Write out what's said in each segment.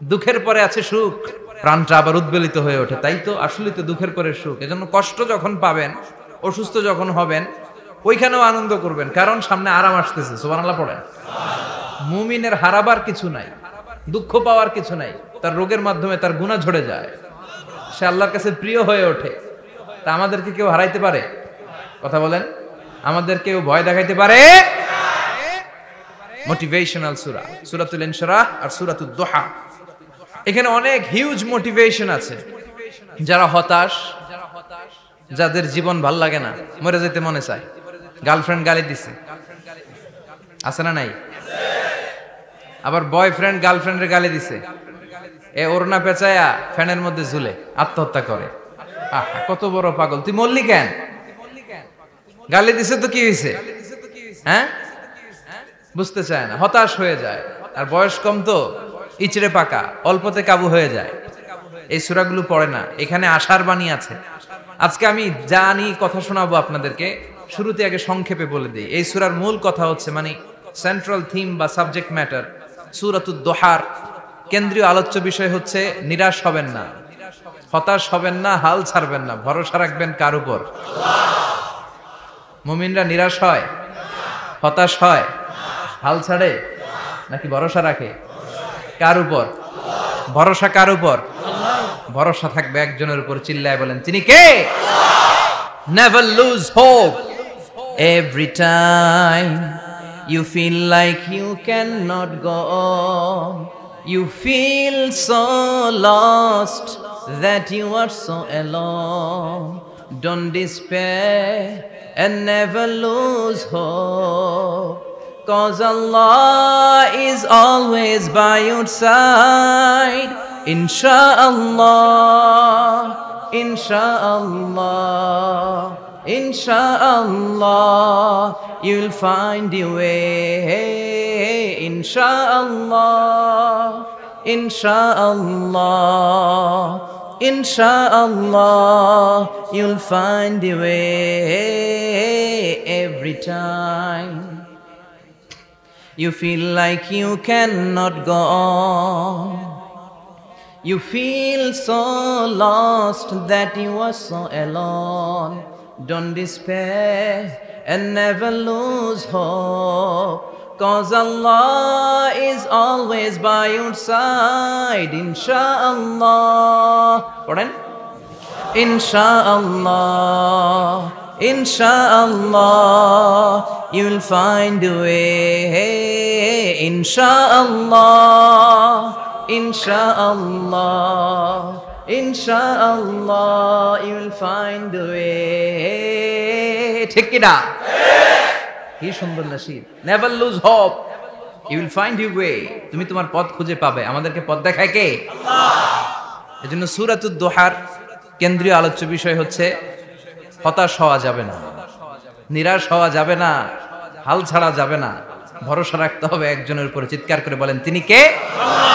দুঃখের পরে আছে সুখ, প্রাণটা আবার উদ্বেলিত হয়ে ওঠে। তাই তো, আসলে তো দুঃখের পরে সুখ। এজন্য কষ্ট যখন পাবেন, অসুস্থ যখন হবেন, ওইখানেও আনন্দ করবেন, কারণ সামনে আরাম আসতেছে। সুবহানাল্লাহ পড়েন। মুমিনের হারাবার কিছু নাই, দুঃখ পাওয়ার কিছু নাই। তার রোগের মাধ্যমে তার গুনাহ ঝরে যায়, সে আল্লাহর কাছে প্রিয় হয়ে ওঠে। তা আমাদেরকে কেউ হারাইতে পারে? কথা বলেন, আমাদের কেউ ভয় দেখাইতে পারে? মোটিভেশনাল সূরা, সূরাতুল ইনশিরাহ আর সূরাতুদ দুহা। এখানে অনেক হিউজ মোটিভেশন আছে। যারা হতাশ, যাদের জীবন ভাল লাগে না, মরে যেতে মনে চায়, গার্লফ্রেন্ড গালি দিছে, আছে না নাই? আবার বয়ফ্রেন্ড গার্লফ্রেন্ডের গালি দিছে, এ ওড়না পেঁচায়া ফ্যানের মধ্যে ঝুলে আত্মহত্যা করে। আহা, কত বড় পাগল! তুই মরলি কেন? গালি দিছে তো কি হয়েছে? হ্যাঁ, বুঝতে চায় না, হতাশ হয়ে যায়। আর বয়স কম তো, ইচড়ে পাকা, অল্পতে কাবু হয়ে যায়। এই সূরাগুলো পড়ে না। এখানে আশার বাণী আছে। আজকে আমি জানি কথা শোনাবো আপনাদেরকে, শুরুতে আগে সংক্ষেপে বলে দিই। এই সূরার মূল কথা হচ্ছে, মানে সেন্ট্রাল থিম বা সাবজেক্ট ম্যাটার, সূরাতুদ দুহার কেন্দ্রীয় আলোচ্য বিষয় হচ্ছে নিরাশ হবেন না, হতাশ হবেন না, হাল ছাড়বেন না, ভরসা রাখবেন কার উপর? মুমিনরা নিরাশ হয়, হতাশ হয়, হাল ছাড়ে নাকি ভরসা রাখে? কার উপর ভরসা? কার উপর ভরসা থাকবে? একজনের উপর। চিল্লায় বলেন, তিনি কে? Never lose hope. Every time you feel like you cannot go on, you feel so lost that you are so alone. Don't despair and never lose hope, 'cause Allah is always by your side. Insha'Allah, Insha'Allah, Insha'Allah, you'll find your way. Insha'Allah, Insha'Allah, Insha'Allah, you'll find your way. Every time you feel like you cannot go on, you feel so lost that you are so alone. Don't despair and never lose hope, 'cause Allah is always by your side. Insha'Allah, পড়েন, Insha'Allah, Insha'Allah, you'll find a way. Insha'Allah, Insha'Allah, Insha'Allah, you'll find a way. ঠিক কি না? কি সুন্দর nasheed. Never lose hope, you will find your way. তুমি তোমার পথ খুঁজে পাবে। আমাদেরকে পথ দেখায় কে? আল্লাহ। এজন্য সূরাতুদ দুহার কেন্দ্রীয় আলোচ্য বিষয় হচ্ছে হতাশ হওয়া যাবে না, নিরাশ হওয়া যাবে না, হাল ছাড়া যাবে না, ভরসা রাখতে হবে একজনের উপরে। চিৎকার করে বলেন, তিনি কে? আল্লাহ।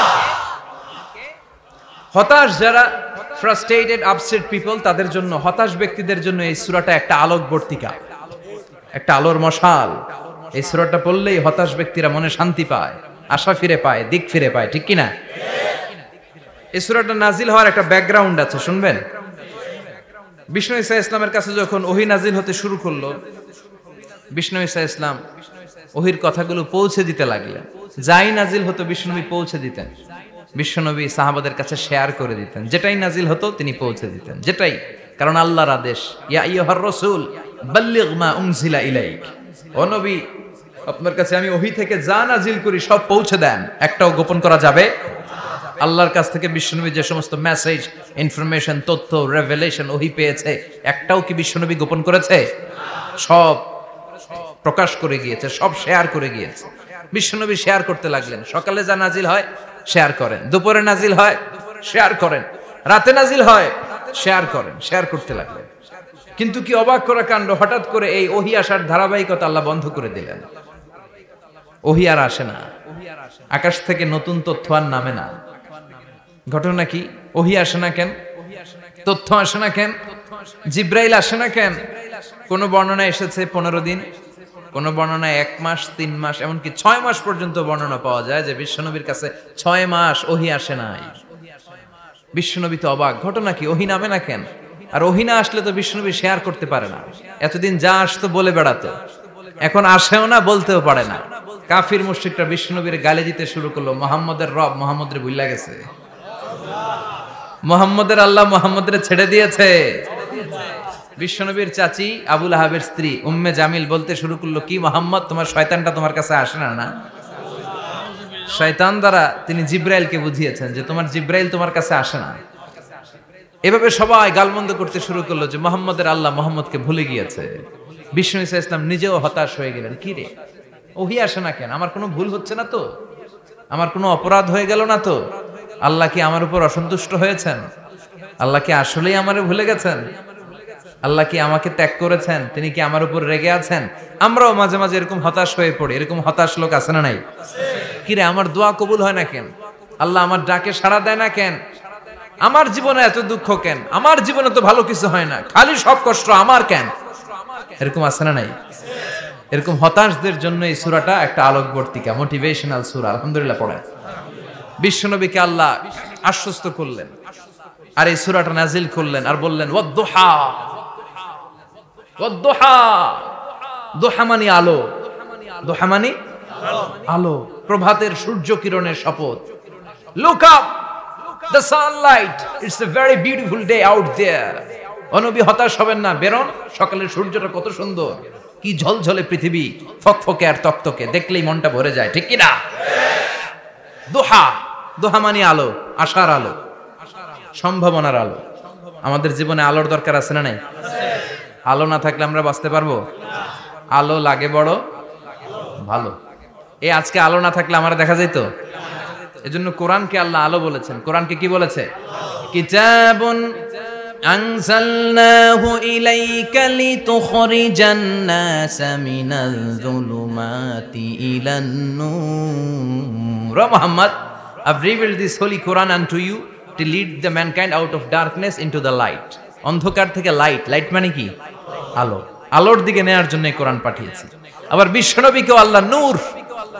হতাশ যারা, ফ্রাস্ট্রেটেড, আপসেট পিপল, তাদের জন্য, হতাশ ব্যক্তিদের জন্য এই সূরাটা একটা আলোকবর্তিকা, একটা আলোর মশাল। এই সূরাটা পড়লেই হতাশ ব্যক্তিরা মনে শান্তি পায়, আশা ফিরে পায়, দিক ফিরে পায়। ঠিক কিনা? এই সূরাটা নাজিল হওয়ার একটা ব্যাকগ্রাউন্ড আছে, শুনবেন। বিষ্ণু ঈসা ইসলামের কাছে যখন ওহী নাজিল হতে শুরু করলো, বিষ্ণু ঈসা ইসলাম ওহীর কথাগুলো পৌঁছে দিতে লাগলেন। যাই নাজিল হতো বিষ্ণুনবী পৌঁছে দিতেন। বিশ্বনবী সাহাবাদের কাছে শেয়ার করে দিতেন, যেটাই নাজিল হতো তিনি পৌঁছে দিতেন, যেটাই। কারণ আল্লাহর আদেশ, ইয়া আইয়ুহার রাসূল বাল্লিগ মা উনজিলা ইলাইক, ও নবী আপনার কাছে আমি ওহী থেকে যা নাজিল করি সব পৌঁছে দেন, একটাও গোপন করা যাবে? আল্লাহর কাছ থেকে বিশ্বনবী যে সমস্ত মেসেজ, ইনফরমেশন, তথ্য, রেভেলেশন ওহী পেয়েছে, একটাও কি বিশ্বনবী গোপন করেছে? সব প্রকাশ করে গিয়েছে, সব শেয়ার করে গিয়েছে। বিশ্বনবী শেয়ার করতে লাগলেন। সকালে যা নাজিল হয় শেয়ার করেন, দুপুরে নাজিল হয় শেয়ার করেন, রাতে নাজিল হয় শেয়ার করেন, শেয়ার করতে লাগলেন। কিন্তু কি অবাক করা কাণ্ড, হঠাৎ করে এই ওহী আসার ধারাবাহিকতা আল্লাহ বন্ধ করে দিলেন। ওহী আর আসে না, আকাশ থেকে নতুন তথ্য আর নামে না। ঘটনা কি? ওহী আসে না কেন? তথ্য আসে না কেন? জিব্রাইল আসে না কেন? কোন বর্ণনা এসেছে 15 দিন, কোন বর্ণনায় 1 মাস 3 মাস এমনকি 6 মাস পর্যন্ত বর্ণনা পাওয়া যায় যে বিশ্বনবীর কাছে 6 মাস ওহী আসে নাই। বিশ্বনবী তো অবাক, ঘটনা কি, ওহী নামে না কেন? আর ওহী না আসলে তো বিশ্বনবী শেয়ার করতে পারে না। এতদিন যা আসতো বলে বেড়াতো, এখন আসেও না, বলতেও পারে না। কাফির মুশরিকরা বিশ্বনবীর গালি দিতে শুরু করলো, মুহাম্মদের রব মুহাম্মদরে ভুইলা গেছে, মুহাম্মদের আল্লাহ মুহাম্মদরে ছেড়ে দিয়েছে। বিশ্বনবীর চাচি আবু লাহাবের স্ত্রী উম্মে জামিল বলতে শুরু করলো, কি মুহাম্মদ, তোমার শয়তানটা তোমার কাছে আসে না? না, শয়তান দ্বারা তিনি জিব্রাইলকে বুঝিয়েছেন যে তোমার জিব্রাইল তোমার কাছে আসে না। এভাবে সবাই গালমন্দ করতে শুরু করলো যে মুহাম্মদের আল্লাহ মুহাম্মদকে ভুলে গিয়েছে। বিষ্ণু ঈসা ইসলাম নিজেও হতাশ হয়ে গেলেন, কি রে ওহী আসে না কেন? আমার কোনো ভুল হচ্ছে না তো? আমার কোনো অপরাধ হয়ে গেল না তো? আল্লাহ কি আমার উপর অসন্তুষ্ট হয়েছেন? আল্লাহ কি আসলেই আমারে ভুলে গেছেন? আল্লাহ কি আমাকে ত্যাগ করেছেন? তিনি কি আমার উপর রেগে আছেন? আমরাও মাঝে মাঝে এরকম হতাশ হয়ে পড়ি। এরকম হতাশ লোক আছে না নাই? কিরে আমার দোয়া কবুল হয় না কেন? আল্লাহ আমার ডাকে সাড়া দেয় না কেন? আমার জীবনে এত দুঃখ কেন? আমার জীবনে তো ভালো কিছু হয় না, খালি সব কষ্ট আমার কেন? এরকম আছে না নাই? এরকম হতাশদের জন্য এই সূরাটা একটা আলোকবর্তিকা, মোটিভেশনাল সূরা। আলহামদুলিল্লাহ পড়ে বিশ্বনবীকে আল্লাহ আশ্বস্ত করলেন, আর এই সূরাটা নাজিল করলেন, আর বললেন ওয়াদ-দুহা। ওয়াদ-দুহা, দুহা মানে আলো, দুহা মানে আলো, প্রভাতের সূর্য কিরণের শপথ। Look up, the sunlight, it's a very beautiful day out there. ও নবী হতাশ হবেন না, বেরোন, সকালের সূর্যটা কত সুন্দর, কি ঝলঝলে পৃথিবী, ফকফকে আর তকতকে, দেখলেই মনটা ভরে যায়, ঠিক কি না? দুহা, দুহা মানে আলো, আশার আলো, সম্ভাবনার আলো। আমাদের জীবনে আলোর দরকার আছে না নাই? আলো না থাকলে আমরা বাঁচতে পারবো? আলো লাগে বড় ভালো। এই আজকে আলো না থাকলে আমার দেখা যাইতো? এজন্য কোরআনকে আল্লাহ আলো বলেছেন। কোরআনকে কি বলেছে? কিতাবুন আনজালনাহু ইলাইকা লিতুখরিজান নাসা মিনাল যুলুমাতি ইলান নূর। Muhammad, I've revealed this holy Quran unto you to lead the mankind out of darkness into the light. অন্ধকার থেকে লাইট, লাইট মানে কি? আলো, আলোর দিকে নেয়ার জন্য এই কোরআন পাঠিয়েছি। আবার বিশ্বনবীকেও আল্লাহ নূর,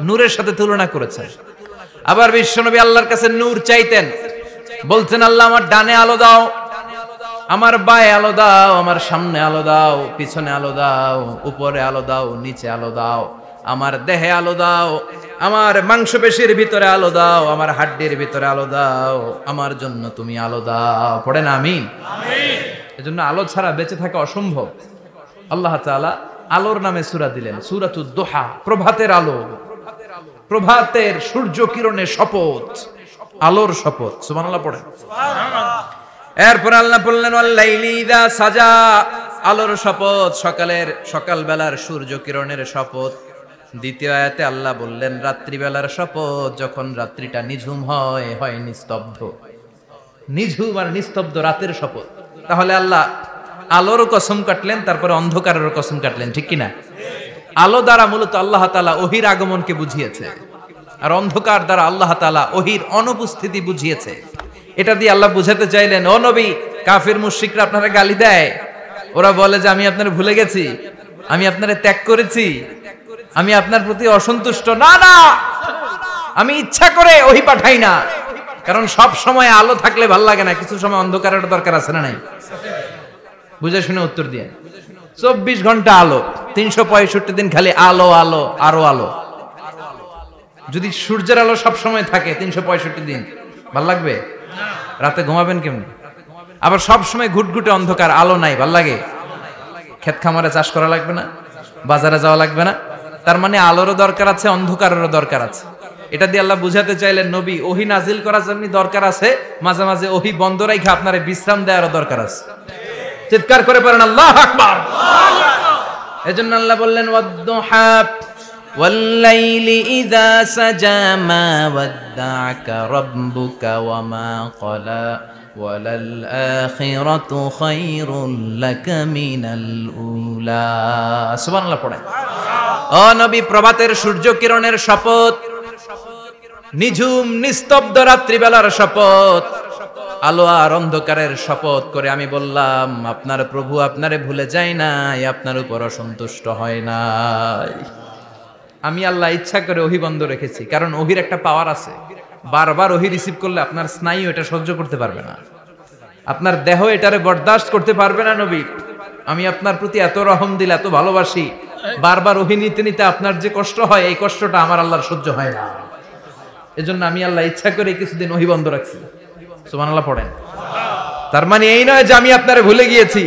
নূরের সাথে তুলনা করেছেন। আবার বিশ্বনবী আল্লাহর কাছে নূর চাইতেন, বলতেন আল্লাহ আমার ডানে আলো দাও, আমার বায়ে আলো দাও, আমার সামনে আলো দাও, পিছনে আলো দাও, উপরে আলো দাও, নিচে আলো দাও, আমার দেহে আলো দাও, আমার মাংসপেশির ভিতরে আলো দাও, আমার হাড্ডির ভিতরে আলো দাও, আমার জন্য তুমি আলো দাও। পড়েন আমিন। এজন্য আলো ছাড়া বেঁচে থাকা অসম্ভব। আল্লাহ তাআলা আলোর নামে সূরা দিলেন, সূরাতুদ দুহা, প্রভাতের আলো, প্রভাতের সূর্য কিরণের শপথ, আলোর শপথ। সুবহানাল্লাহ পড়েন। এরপর আল্লাহ বললেন ওয়াল লাইলি ইযা সাজা, আলোর শপথ, সকালের, সকালবেলার সূর্য কিরণের শপথ। দ্বিতীয় আয়াতে আল্লাহ বললেন রাত্রিবেলার শপথ, যখন রাত্রিটা নিঝুম হয়, হয় নিস্তব্ধ। নিঝুম আর নিস্তব্ধ রাতের শপথ। তাহলে আল্লাহ আলোর কসম কাটলেন, তারপরে অন্ধকারের কসম কাটলেন, ঠিক কিনা? আলো দ্বারা মূলত আল্লাহ তাআলা ওহীর আগমনকে বুঝিয়েছে, আর অন্ধকার দ্বারা আল্লাহ তাআলা ওহীর অনুপস্থিতি বুঝিয়েছে। এটা দিয়ে আল্লাহ বুঝাতে চাইলেন, ও নবী, কাফির মুশরিকরা আপনারা গালি দেয়, ওরা বলে যে আমি আপনারে ভুলে গেছি, আমি আপনারে ত্যাগ করেছি, আমি আপনার প্রতি অসন্তুষ্ট। না না, আমি ইচ্ছা করে ওহী পাঠাই না, কারণ সব সময় আলো থাকলে ভাল লাগে না, কিছু সময় অন্ধকারের দরকার আছে না নাই? বুঝে শুনে উত্তর দিয়ে। 24 ঘন্টা আলো, 365 দিন খালি আলো আলো আরো আলো। যদি সূর্যের আলো সব সময় থাকে 365 দিন, ভাল লাগবে? রাতে ঘুমাবেন কেমনে? আবার সব সময় ঘুটঘুটে অন্ধকার, আলো নাই, ভাল লাগে? ক্ষেত খামারে চাষ করা লাগবে না, বাজারে যাওয়া লাগবে না। তার মানে আলোরও দরকার আছে, অন্ধকারেরও দরকার আছে। এটা দিয়ে আল্লাহ বুঝাতে চাইলেন, নবী, ওহী নাজিল করার জন্য দরকার আছে, মাঝে মাঝে ওহী বন্ধ রাখা আপনারে বিশ্রাম দেওয়ারও দরকার আছে। চিৎকার করে পড়েন আল্লাহু আকবার। এজন্য আল্লাহ বললেন ওয়াদ-দুহা ওয়াল লাইলি ইযা সাজা মা ওয়াদ্দা'কা রাব্বুকা ওয়া মা ক্বালা ওয়ালাল আখিরাতু খায়রুল লাকা মিনাল উলা। সুবহানাল্লাহ পড়েন। ও নবী, প্রভাতের সূর্য কিরণের শপথ, নিঝুম নিস্তব্ধ রাত্রিবেলার শপথ, আলো আর অন্ধকারের শপথ করে আমি বললাম, আপনার প্রভু আপনারে ভুলে যায় নাই, আপনার উপর অসন্তুষ্ট হয় নাই। আমি আল্লাহ ইচ্ছা করে ওহী বন্ধ রেখেছি, কারণ ওহির একটা পাওয়ার আছে। বারবার ওহী রিসিভ করলে আপনার স্নায়ু এটা সহ্য করতে পারবে না, আপনার দেহ এটারে বরদাস্ত করতে পারবে না। নবী, আমি আপনার প্রতি এত রহম দিল, এত ভালোবাসি, বারবার ওহী নিতে নিতে আপনার যে কষ্ট হয়, এই কষ্টটা আমার আল্লাহর সহ্য হয় না। এজন্য আমি আল্লাহ ইচ্ছা করে কিছুদিন ওহী বন্ধ রাখছি। সুবহানাল্লাহ পড়েন। তার মানে এই নয় যে আমি আপনারে ভুলে গিয়েছি,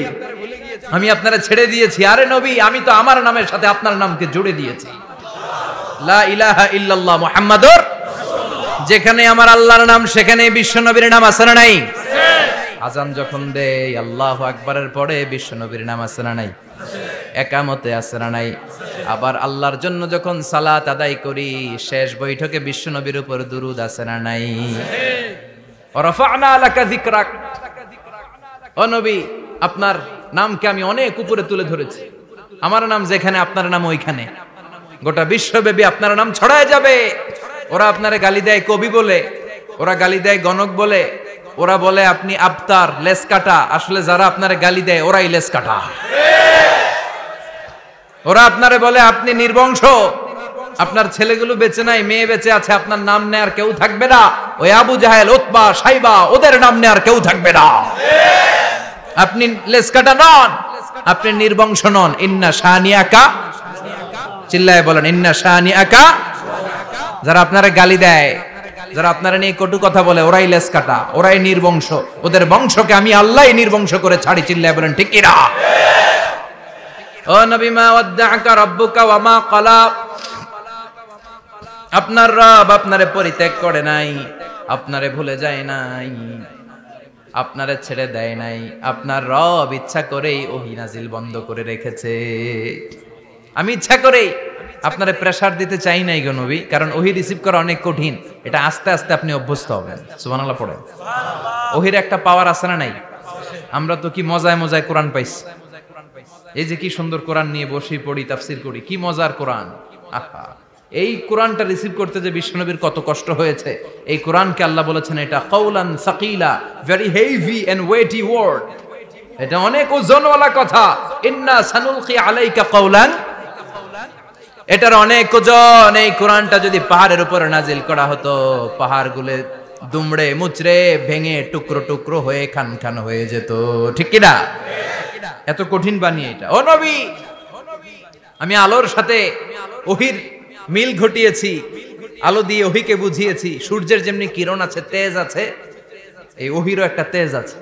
আমি আপনারে ছেড়ে দিয়েছি। আরে নবী, আমি তো আমার নামের সাথে আপনার নামকে জুড়ে দিয়েছি। লা ইলাহা ইল্লাল্লাহ মুহাম্মাদুর, যেখানে আমার আল্লাহর নাম সেখানে বিশ্ব নবীর নাম আছে না নাই? আজান যখন দেই আল্লাহু আকবারের পরে বিশ্ব নবীর নাম আছে না নাই? একামতে আছে না নাই? আবার আল্লাহর জন্য যখন সালাত আদায় করি শেষ বৈঠকে বিশ্ব নবীর উপর দুরূদ আছে না নাই? রাফা'না লাকা যিকরাক, ও নবী, আপনার নামকে আমি অনেক উপরে তুলে ধরেছি। আমার নাম যেখানে আপনার নাম ওইখানে, গোটা বিশ্বব্যাপী আপনার নাম ছড়ায় যাবে। ওরা আপনারে গালি দেয় কবি বলে, ওরা গালি দেয় গণক বলে, ওরা বলে আপনি আবতার, লেস কাটা। আসলে যারা আপনারে গালি দেয় ওরাই লেস কাটা। ওরা আপনারে বলে আপনি নির্বংশ, আপনার ছেলেগুলো বেঁচে নাই, মেয়ে বেঁচে আছে, আপনার নাম নেয়ার কেউ থাকবে না। ওই আবু জাহেল, উতবা, সাইবা, ওদের নাম নেয়ার কেউ থাকবে না। আপনি লেস কাটা নন, আপনি নির্বংশ নন। ইন্না শানিয়াকা, চিল্লায় বলেন ইন্না শানিয়াকা। যারা আপনারা গালি দেয়, যারা আপনারা নিয়ে কটু কথা বলে, ওরাই লেস কাটা, ওরাই নির্বংশ। ওদের বংশকে আমি আল্লাহই নির্বংশ করে ছাড়ি। চিল্লায় বলেন ঠিক কিনা? ও নবী, মা ওয়াদ্দাআকা রাব্বুকা ওয়া মা ক্বালা, আপনার রব আপনারে পরিত্যাগ করে নাই, আপনারে ভুলে যায় নাই, আপনারে ছেড়ে দেয় নাই। আপনার রব ইচ্ছা করেই ওহী নাজিল বন্ধ করে রেখেছে। আমি ইচ্ছা করেই আপনারে প্রেসার দিতে চাই নাই গো নবী, কারণ ওহী রিসিভ করা অনেক কঠিন। এটা আস্তে আস্তে আপনি অভ্যস্ত হবেন। সুবহানাল্লাহ পড়েন। ওহীর একটা পাওয়ার আছে না নাই? আমরা তো কি মজায় মজায় কোরআন পাইছি। এই যে কি সুন্দর কোরআন নিয়ে বসি, পড়ি, তাফসীর করি, কি মজার কোরআন। আহা, এই কোরআনটা রিসিভ করতে যে বিশ্বনবীর কত কষ্ট হয়েছে। এই কোরআনকে আল্লাহ বলেছেন এটা কাউলান সাকিলা, very heavy and weighty word, এটা অনেক ওজনওয়ালা কথা। ইন্না সানুলকি আলাইকা কাউলান, এটার অনেক ওজন। এই কোরআনটা যদি পাহাড়ের উপর নাজিল করা হতো, পাহাড়গুলো দুমড়ে মুচড়ে ভেঙে টুকরো টুকরো হয়ে খান খান হয়ে যেত। ঠিক কি না? এত কঠিন বানিয়ে এটা। ও নবী, আমি আলোর সাথে ওহীর মিল ঘটিয়েছি, আলো দিয়ে ওহীকে বুঝিয়েছি। সূর্যের যেমনি কিরণ আছে, তেজ আছে, এই ওহীরও একটা তেজ আছে।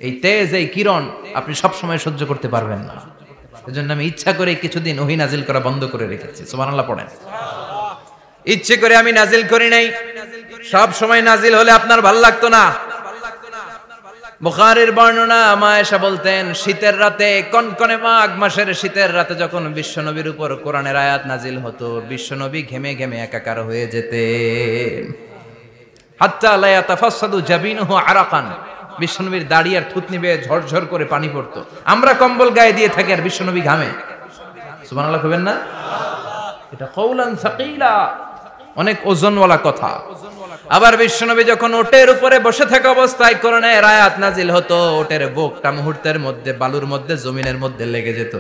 এই তেজ, এই কিরণ আপনি সব সময় সহ্য করতে পারবেন না। এজন্য আমি ইচ্ছা করে কিছুদিন ওহী নাজিল করা বন্ধ করে রেখেছি। সুবহানাল্লাহ পড়েন। ইচ্ছে করে আমি নাজিল করি নাই। সব সময় নাজিল হলে আপনার ভালো লাগতো না। বুখারীর বর্ণনা, মা আয়েশা বলতেন শীতের রাতে, কনকনে মাঘ মাসের শীতের রাতে যখন বিশ্বনবীর উপর কোরআনের আয়াত নাজিল হতো, বিশ্বনবী ঘেমে ঘেমে একাকার হয়ে যেতেন। হাত্তা লা ইয়াতাফাসসাদু জাবিনুহু আরাকান, বিশ্বনবীর দাড়ি আর থুতনি বেয়ে ঝরঝর করে পানি পড়তো। আমরা কম্বল গায়ে দিয়ে থাকি আর বিশ্বনবী ঘামে। সুবহানাল্লাহ কইবেন না? এটা কাউলান সাকিলা, অনেক ওজনওয়ালা কথা। আবার বিশ্বনবী যখন ওটের উপরে বসে থাকা অবস্থায় কোরআনের আয়াত নাজিল হতো, ওটের বুকটা মুহূর্তের মধ্যে বালুর মধ্যে, জমিনের মধ্যে লেগে যেত।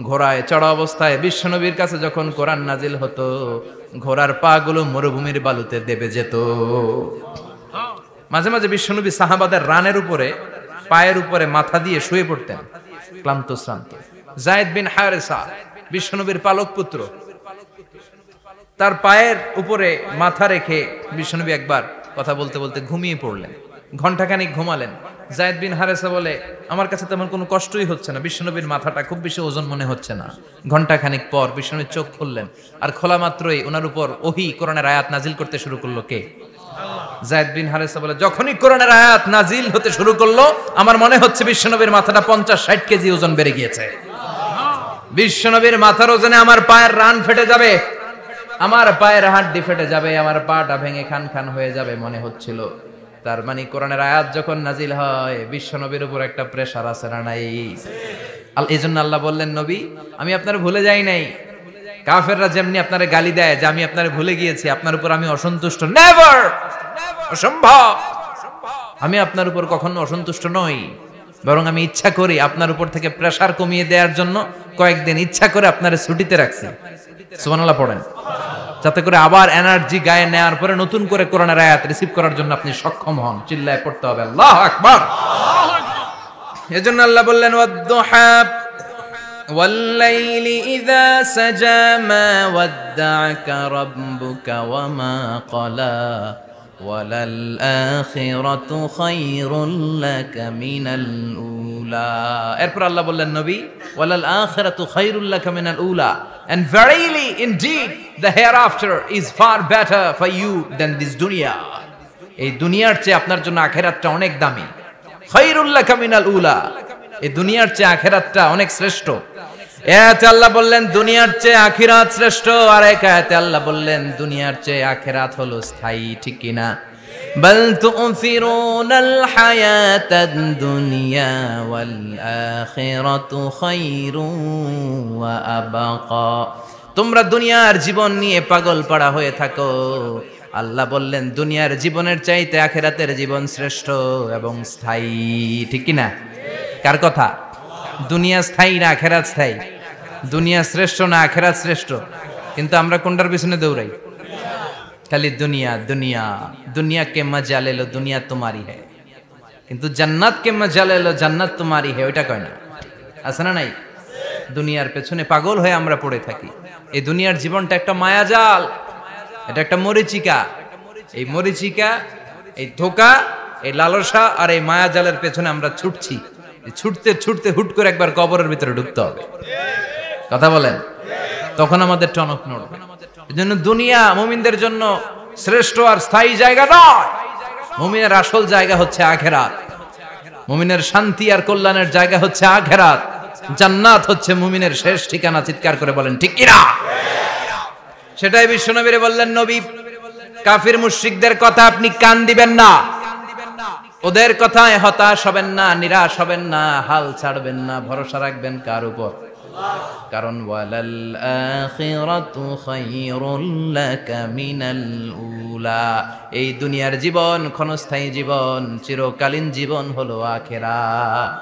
ঘোড়ায় চড়া অবস্থায় বিশ্বনবীর কাছে যখন কোরআন নাজিল হতো, ঘোড়ার পা গুলো মরুভূমির বালুতে দেবে যেত। মাঝে মাঝে বিশ্বনবী সাহাবাদের রানের উপরে, পায়ের উপরে মাথা দিয়ে শুয়ে পড়তেন, ক্লান্ত শ্রান্ত। যায়েদ বিন হারেসা, বিশ্বনবীর পালক পুত্র, তার পায়ের উপরে মাথা রেখে বিশ্বনবী একবার কথা বলতে বলতে ঘুমিয়ে পড়লেন। ঘন্টাখানিক ঘুমালেন। যায়েদ বিন হারেসা বলে, আমার কাছে তেমন কোনো কষ্টই হচ্ছে না, বিশ্বনবীর মাথাটা খুব বেশি ওজন মনে হচ্ছে না। ঘন্টাখানিক পর বিশ্বনবীর চোখ খুললেন, আর খোলা মাত্রই ওনার উপর ওহী কোরআনের আয়াত নাজিল করতে শুরু করলো। কে? যায়েদ বিন হারেসা বলে, যখনই কোরআনের আয়াত নাজিল হতে শুরু করলো, আমার মনে হচ্ছে বিশ্বনবীর মাথাটা 50-60 কেজি ওজন বেড়ে গিয়েছে। বিশ্বনবীর মাথার ওজনে আমার পায়ের রান ফেটে যাবে, আমার পায়ের হাড্ডি ফেটে যাবে, আমার পাটা ভেঙে খান খান হয়ে যাবে মনে হচ্ছিল। তার মানে কোরআনের আয়াত যখন নাজিল হয়, বিশ্বনবীর উপর একটা প্রেসার আছে না নাই? এই জন্য আল্লাহ বললেন, নবী আমি আপনার ভুলে যাই নাই। কাফেররা যেমনি আপনারে গালি দেয় যে আমি আপনারে ভুলে গিয়েছি, আপনার উপর আমি অসন্তুষ্ট, নেভার, অসম্ভব। আমি আপনার উপর কখনো অসন্তুষ্ট নই, বরং আমি ইচ্ছা করি আপনার উপর থেকে প্রেসার কমিয়ে দেওয়ার জন্য কয়েকদিন ইচ্ছা করে আপনার ছুটিতে রাখছি। সুবহানাল্লাহ পড়েন, যাতে করে আবার এনার্জি গায়ে নেওয়ার পরে নতুন করে কোরআনের আয়াত রিসিভ করার জন্য আপনি সক্ষম হন। চিল্লায় পড়তে হবে আল্লাহু আকবার। এজন্য আল্লাহ বললেন ওয়াদ-দুহা ওয়াল-লাইলি ইযা সাজা মা ওয়াদ্দা'আকা রাব্বুকা ওয়া মা ক্বালা ওয়ালাল আখিরাতু খায়রুল লাকা মিনাল উলা। এরপর আল্লাহ বললেন নবী ওয়ালাল আখিরাতু খায়রুল লাকা মিনাল উলা, and verily indeed the hereafter is far better for you than this dunya. এই দুনিয়ার চেয়ে আপনার জন্য আখিরাতটা অনেক দামি। খায়রুল লাকা মিনাল উলা, এই দুনিয়ার চেয়ে আখিরাতটা অনেক শ্রেষ্ঠ। এতে আল্লাহ বললেন দুনিয়ার চেয়ে আখিরাত শ্রেষ্ঠ, আর এক আয়াতে আল্লাহ বললেন দুনিয়ার চেয়ে আখিরাত হলো স্থায়ী। ঠিক কি না? বাল তু'থিরুনাল হায়াতাদ দুনিয়া ওয়াল আখিরাতু খায়রুন ওয়া আবাকা। তোমরা দুনিয়ার জীবন নিয়ে পাগল পাড়া হয়ে থাকো, আল্লাহ বললেন দুনিয়ার জীবনের চাইতে আখিরাতের জীবন শ্রেষ্ঠ এবং স্থায়ী। ঠিক কি না? কার কথা? দুনিয়া স্থায়ী না আখিরাত স্থায়ী? দুনিয়া শ্রেষ্ঠ না আখিরাত শ্রেষ্ঠ? কিন্তু আমরা কোনটার পিছনে দৌড়াই? খালি দুনিয়া দুনিয়া। দুনিয়া কে মজা লে লো, দুনিয়া তোমারি হ্যায়, কিন্তু জান্নাত কে মজা লে লো, জান্নাত তোমারি হ্যায় ওইটা কয় না। আছে না নাই? দুনিয়ার পেছনে পাগল হয়ে আমরা পড়ে থাকি। এই দুনিয়ার জীবনটা একটা মায়াজাল, এটা একটা মরিচিকা। এই মরিচিকা, এই ধোঁকা, এই লালসা আর এই মায়াজালের পেছনে আমরা ছুটছি। ছুটতে ছুটতে হুট করে একবার কবরের ভিতরে ঢুকতে হবে। কথা বলেন, তখন আমাদের টনক নড়বে। এজন্য দুনিয়া মুমিনদের জন্য শ্রেষ্ঠ আর স্থায়ী জায়গা নয়। মুমিনের আসল জায়গা হচ্ছে আখিরাত। মুমিনের শান্তি আর কল্যাণের জায়গা হচ্ছে আখিরাত। জান্নাত হচ্ছে মুমিনের শেষ ঠিকানা। চিৎকার করে বলেন ঠিক কি না? সেটাই বিশ্বনবীরে বললেন নবী, কাফির মুশরিকদের কথা আপনি কান দিবেন না, ওদের কথায় হতাশ হবেন না, নিরাশ হবেন না, হাল ছাড়বেন না, ভরসা রাখবেন কার উপর? কারণ ওয়ালাল আখিরাতু খায়রুল লাকা মিনাল উলা, এই দুনিয়ার জীবন ক্ষণস্থায়ী জীবন, চিরকালীন জীবন হলো আখিরাত।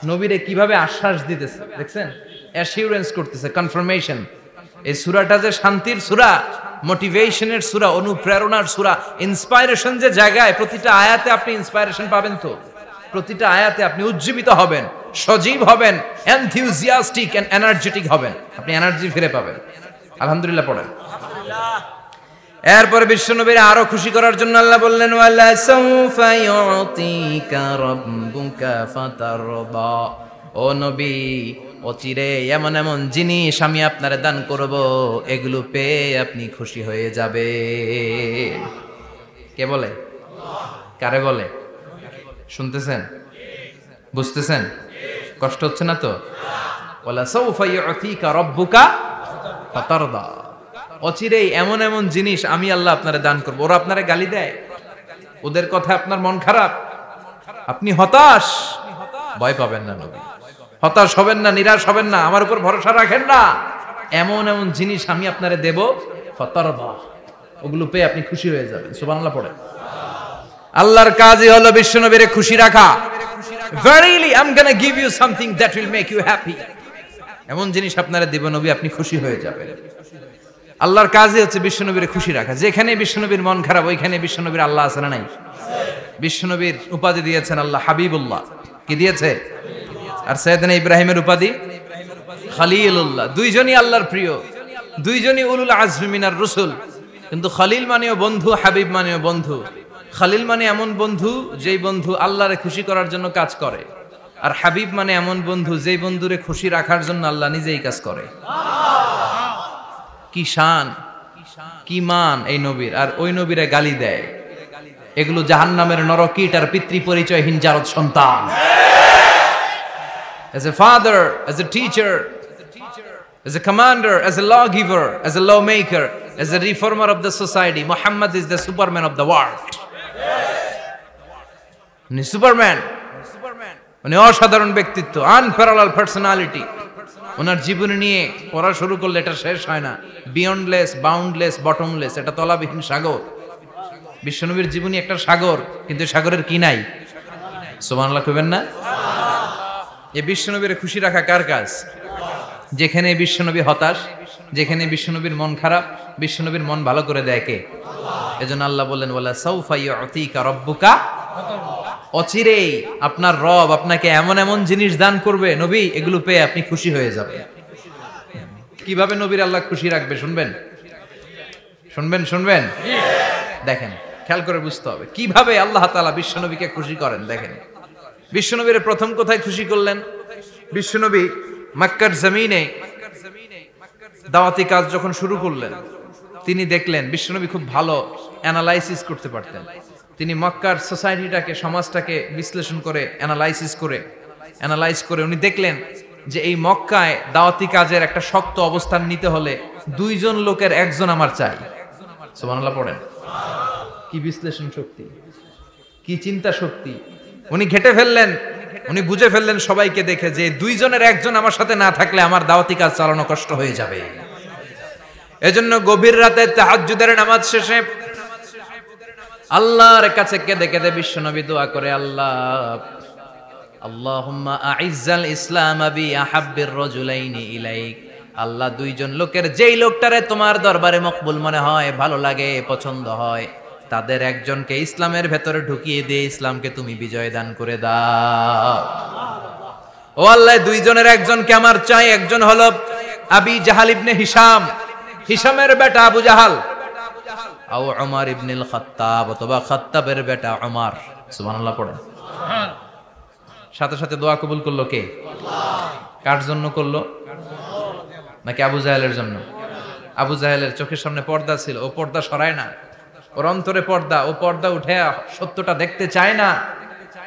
নবীরে কিভাবে আশ্বাস দিতেছে দেখছেন, অ্যাসিউরেন্স করতেছে, কনফার্মেশন। এই সূরাটা যে শান্তির সূরা, মোটিভেশনের সূরা, অনুপ্রেরণার সূরা, ইন্সপাইরেশন যে জায়গায়, প্রতিটা আয়াতে আপনি ইন্সপাইরেশন পাবেন। তো প্রতিটা আয়াতে আপনি উজ্জীবিত হবেন, সজীব হবেন, এনথিউজিয়াস্টিক এন্ড এনার্জেটিক হবেন, আপনি এনার্জি ফিরে পাবেন। আলহামদুলিল্লাহ পড়েন। এরপরে বিশ্বনবীর আরো খুশি করার জন্য আল্লাহ বললেন ওয়ালা সাউফা ইউতিকা রাব্বুকা ফাতারদা। ও নবী, অচিরে এমন এমন জিনিস আমি আপনারে দান করব, এগুলো পেয়ে আপনি খুশি হয়ে যাবে। কে বলে? কারে বলে? শুনতেছেন? বুঝতেছেন? কষ্ট হচ্ছে না তো? ওয়ালা সাউফা ইউতিকা রাব্বুকা ফাতারদা। অচিরেই এমন এমন জিনিস আমি আল্লাহ আপনারে দান করব। ওরা আপনারে গালি দেয়, ওদের কথা আপনার মন খারাপ, আপনি হতাশ, ভয় পাবেন না নবী, হতাশ হবেন না, নিরাশ হবেন না, আমার উপর ভরসা রাখেন না। এমন এমন জিনিস আমি আপনারে দেব, ফাতারদা, ওগুলো পেয়ে আপনি খুশি হয়ে যাবেন। সুবহানাল্লাহ পড়ে। আল্লাহর কাজই হলো বিশ্বনবীরে খুশি রাখা। Verily I'm gonna give you something that will make you happy. এমন জিনিস আপনারে দেব নবী, আপনি খুশি হয়ে যাবেন। আল্লাহর কাজই হচ্ছে বিশ্বনবীরে খুশি রাখা। যেখানে বিশ্বনবীর মন খারাপ, ওইখানে বিশ্বনবীর আল্লাহ আছে না নাই? বিশ্বনবীর উপাধি দিয়েছেন আল্লাহ হাবিবুল্লাহ। কি দিয়েছে? আর সাইয়েদনা ইব্রাহিমের উপাধি খলিলুল্লাহ। দুইজনই আল্লাহর প্রিয়, দুইজনই উলুল আজমি মিনার রসুল। কিন্তু খলিল মানেও বন্ধু, হাবিব মানেও বন্ধু। খলিল মানে এমন বন্ধু যেই বন্ধু আল্লাহরে খুশি করার জন্য কাজ করে, আর হাবিব মানে এমন বন্ধু যেই বন্ধুরে খুশি রাখার জন্য আল্লাহ নিজেই কাজ করে। কি শান, কি মান এই নবীর! আর ওই নবীরে গালি দেয়। এগুলো জাহান্নামের নরকীট আর পিতৃ পরিচয়হীন জারদ সন্তান। As a father, as a teacher, as a commander, as a lawgiver, as a lawmaker, as a reformer of the society, Muhammad is the Superman of the world. উনি সুপারম্যান, উনি অসাধারণ ব্যক্তিত্ব, আনপ্যারালাল পার্সোনালিটি। ওনার জীবনী নিয়ে পড়া শুরু করলে এটা শেষ হয় না। বিয়ন্ডলেস, বাউন্ডলেস, বটমলেস, এটা তলাবিহীন সাগর। বিশ্বনবীর জীবনী একটা সাগর, কিন্তু সাগরের কি নাই? সুবহানাল্লাহ কইবেন না? এই বিশ্বনবীর খুশি রাখা কার কাজ? যেখানে বিশ্বনবী হতাশ, যেখানে বিশ্বনবীর মন খারাপ, বিশ্বনবীর মন ভালো করে দেয় কে? এজন্য আল্লাহ বললেন ওয়ালা সাউফা ইউতিকা রাব্বুকা, অচিরেই আপনার রব আপনাকে এমন এমন জিনিস দান করবে নবী, এগুলো পেয়ে আপনি খুশি হয়ে যাবেন। কিভাবে নবীর আল্লাহ খুশি রাখবে শুনবেন? শুনবেন? দেখেন, খেয়াল করে বুঝতে হবে কিভাবে আল্লাহ তাআলা বিশ্বনবীকে খুশি করেন। দেখেন, বিশ্বনবীর প্রথম কোথায় খুশি করলেন? বিশ্বনবী মক্কার জমিনে দাওয়াতি কাজ যখন শুরু করলেন, তিনি দেখলেন বিশ্বনবী খুব ভালো অ্যানালাইসিস করতে পারতেন। তিনি মক্কার সোসাইটিটাকে, সমাজটাকে বিশ্লেষণ করে অ্যানালাইজ করে উনি দেখলেন যে এই মক্কায় দাওয়াতি কাজের একটা শক্ত অবস্থান নিতে হলে 2 জন লোকের একজন আমার চাই। সুবহানাল্লাহ পড়েন। কি বিশ্লেষণ শক্তি, কি চিন্তা শক্তি! উনি ঘেটে ফেললেন, উনি বুঝে ফেললেন সবাইকে দেখে যে 2 জনের একজন আমার সাথে না থাকলে আমার দাওয়াতি কাজ চালানো কষ্ট হয়ে যাবে। এজন্য গভীর রাতে তাহাজ্জুদের নামাজ শেষে আল্লাহর কাছে কেঁদে কেঁদে বিশ্বনবী দোয়া করে, আল্লাহুম্মা আইজ্জাল ইসলাম বি আহাব্বির রাজুলাইনি ইলাইক। আল্লাহ, 2 জন লোকের যেই লোকটারে তোমার দরবারে মকবুল মনে হয়, ভালো লাগে, পছন্দ হয়, তাদের একজনকে ইসলামের ভেতরে ঢুকিয়ে দিয়ে ইসলামকে তুমি বিজয় দান করে দাও। ও আল্লাহ, 2 জনের একজনকে আমার চাই। একজন হলো আবি জাহাল ইবনে হিশাম, হিশামের বেটা আবু জাহাল, আও উমর ইবনুল খাত্তাব, অথবা খাত্তাবের বেটা উমর। সুবহানাল্লাহ পড়েন। সাথে সাথে দোয়া কবুল করলো কে? আল্লাহ। কার জন্য করলো? নাকি আবু জাহেলের জন্য? আবু জাহেলের চোখের সামনে পর্দা ছিল, ও পর্দা সরায় না। ওর অন্তরে পর্দা, ও পর্দা উঠে সত্যটা দেখতে চায় না।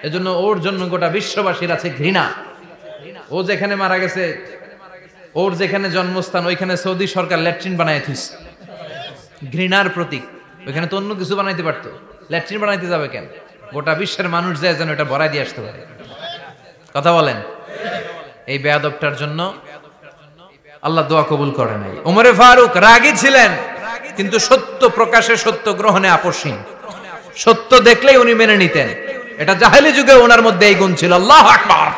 এজন্য ওর জন্য গোটা বিশ্ববাসীর আছে ঘৃণা। ও যেখানে মারা গেছে, ওর যেখানে জন্মস্থান, ওইখানে সৌদি সরকার ল্যাট্রিন বানায় থুইছে, ঘৃণার প্রতীক। ওইখানে তো অন্য কিছু বানাইতে পারতো, ল্যাট্রিন বানাইতে যাবে কেন? গোটা বিশ্বের মানুষ যায় যেন এটা ভরাই দিয়ে আসতে পারে। কথা বলেন। এই বেয়াদবটার জন্য আল্লাহ দোয়া কবুল করে নাই। ওমরে ফারুক রাগী ছিলেন, কিন্তু সত্য প্রকাশে, সত্য গ্রহণে আপোষহীন। সত্য দেখলেই উনি মেনে নিতেন। এটা জাহেলি যুগে ওনার মধ্যে এই গুণ ছিল। আল্লাহু আকবার।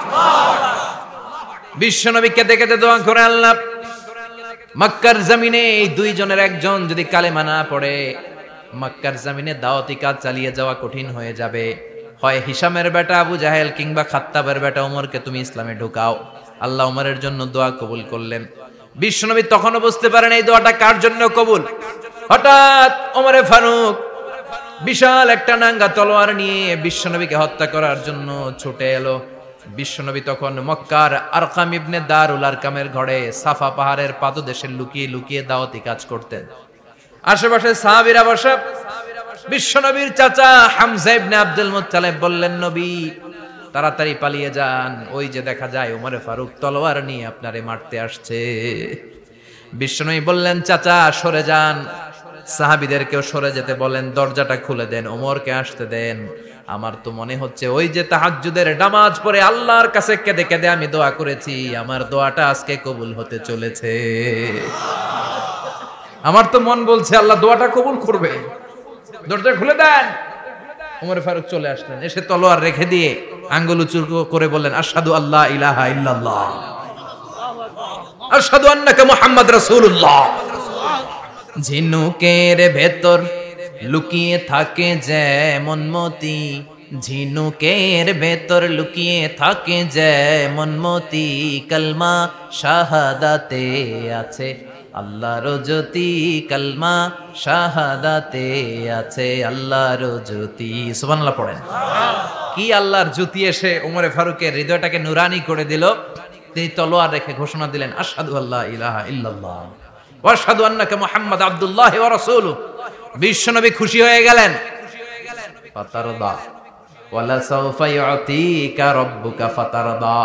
বিশ্বনবী কেঁদে কেঁদে দোয়া করে, আল্লাহ, মক্কার জমিনে এই 2 জনের একজন যদি কালেমা না পড়ে, মক্কার জমিনে দাওয়াতি কাজ চালিয়ে যাওয়া কঠিন হয়ে যাবে। হয় হিশামের বেটা আবু জাহেল কিংবা খাত্তাবের বেটা ওমরকে তুমি ইসলামে ঢুকাও। আল্লাহ ওমরের জন্য দোয়া কবুল করলেন। বিশ্বনবী তখনও বুঝতে পারেন এই দোয়াটা কার জন্য কবুল। হঠাৎ ওমরে ফারুক বিশাল একটা নাঙ্গা তলোয়ার নিয়ে বিশ্বনবীকে হত্যা করার জন্য ছুটে এলো। বিশ্বনবী তখন মক্কার আরকাম ইবনে দারুল আরকামের ঘরে সাফা পাহাড়ের পাদদেশে লুকিয়ে লুকিয়ে দাওয়াতি কাজ করতেন। আশেপাশে সাহাবীরা বসা। বিশ্বনবীর চাচা হামজা ইবনে আব্দুল মুত্তালিব বললেন, নবী তাড়াতাড়ি পালিয়ে যান, ওই যে দেখা যায় ওমরে ফারুক তলোয়ার নিয়ে আপনারে মারতে আসছে। বিশ্বনবী বললেন, চাচা সরে যান, সাহাবীদেরকেও সরে যেতে বলেন, দরজাটা খুলে দেন, ওমরকে আসতে দেন। আমার তো মনে হচ্ছে ওই যে তাহাজ্জুদের নামাজ পড়ে আল্লাহর কাছে কেঁদে কেঁদে আমি দোয়া করেছি, আমার দোয়াটা আজকে কবুল হতে চলেছে। আমার তো মন বলছে আল্লাহ দোয়াটা কবুল করবে। দরজা খুলে দেন। ওমর ফারুক চলে আসলেন, এসে তলোয়ার রেখে দিয়ে আঙ্গুল উঁচু করে বললেন, আশহাদু আল্লা ইলাহা ইল্লাল্লাহ, আশহাদু আন্নাকা মুহাম্মাদ রাসূলুল্লাহ। ঝিনুকের ভেতর লুকিয়ে থাকে যেমন মতি, ঝিনুকের ভেতর লুকিয়ে থাকে যেমন মতি, কালমা শাহাদাতে আছে আল্লাহর জ্যোতি, কালমা শাহাদাতে আছে আল্লাহর জ্যোতি। সুবহানাল্লাহ পড়েন। কি আল্লাহর জ্যোতি এসে ওমরে ফারুকের হৃদয়টাকে নুরানি করে দিল। তিনি তলোয়ার রেখে ঘোষণা দিলেন, আশহাদু আল্লা ইলাহা ইল্লাল্লাহ ওয়া আশহাদু আন্নাকা মুহাম্মাদ আব্দুল্লাহ ওয়া রাসূলুহু। বিশ্বনবী খুশি হয়ে গেলেন। ফাতারদা ওয়ালা সাউফা ইউতিকা রাব্বুকা ফাতারদা।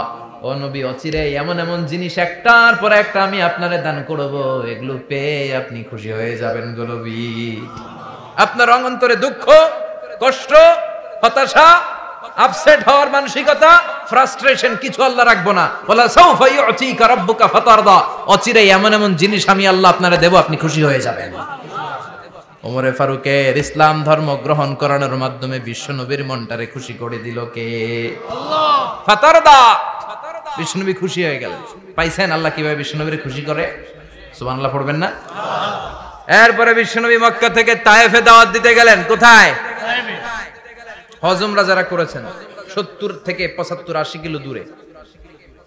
ও নবী, অচিরে এমন এমন জিনিস একটার পর একটা আমি আপনারে দান করব, এগুলো পেয়ে আপনি খুশি হয়ে যাবেন গো নবী। আপনার অন্তরে দুঃখ, কষ্ট, হতাশা, আপসেট হওয়ার মানসিকতা, ফ্রাস্ট্রেশন কিছু আল্লাহ রাখবো না। ওয়ালা সাউফা ইউতিকা রাব্বুকা ফাতারদা। অচিরে এমন এমন জিনিস আমি আল্লাহ আপনারে দেব, আপনি খুশি হয়ে যাবেন। ওমরে ফারুকের ইসলাম ধর্ম গ্রহণ করানোর মাধ্যমে বিশ্বনবীর মনটারে খুশি করে দিল কে? আল্লাহ। ফাতারদা, বিশ্বনবী খুশি হয়ে গেলেন। পাইছেন আল্লাহ কিভাবে বিশ্বনবীরে খুশি করে? সুবহানাল্লাহ পড়বেন না? এরপরে বিশ্বনবী মক্কা থেকে তায়েফে দাওয়াত দিতে গেলেন। কোথায়? হজ উমরা যারা করেছেন 70 থেকে 75 80 কিলো দূরে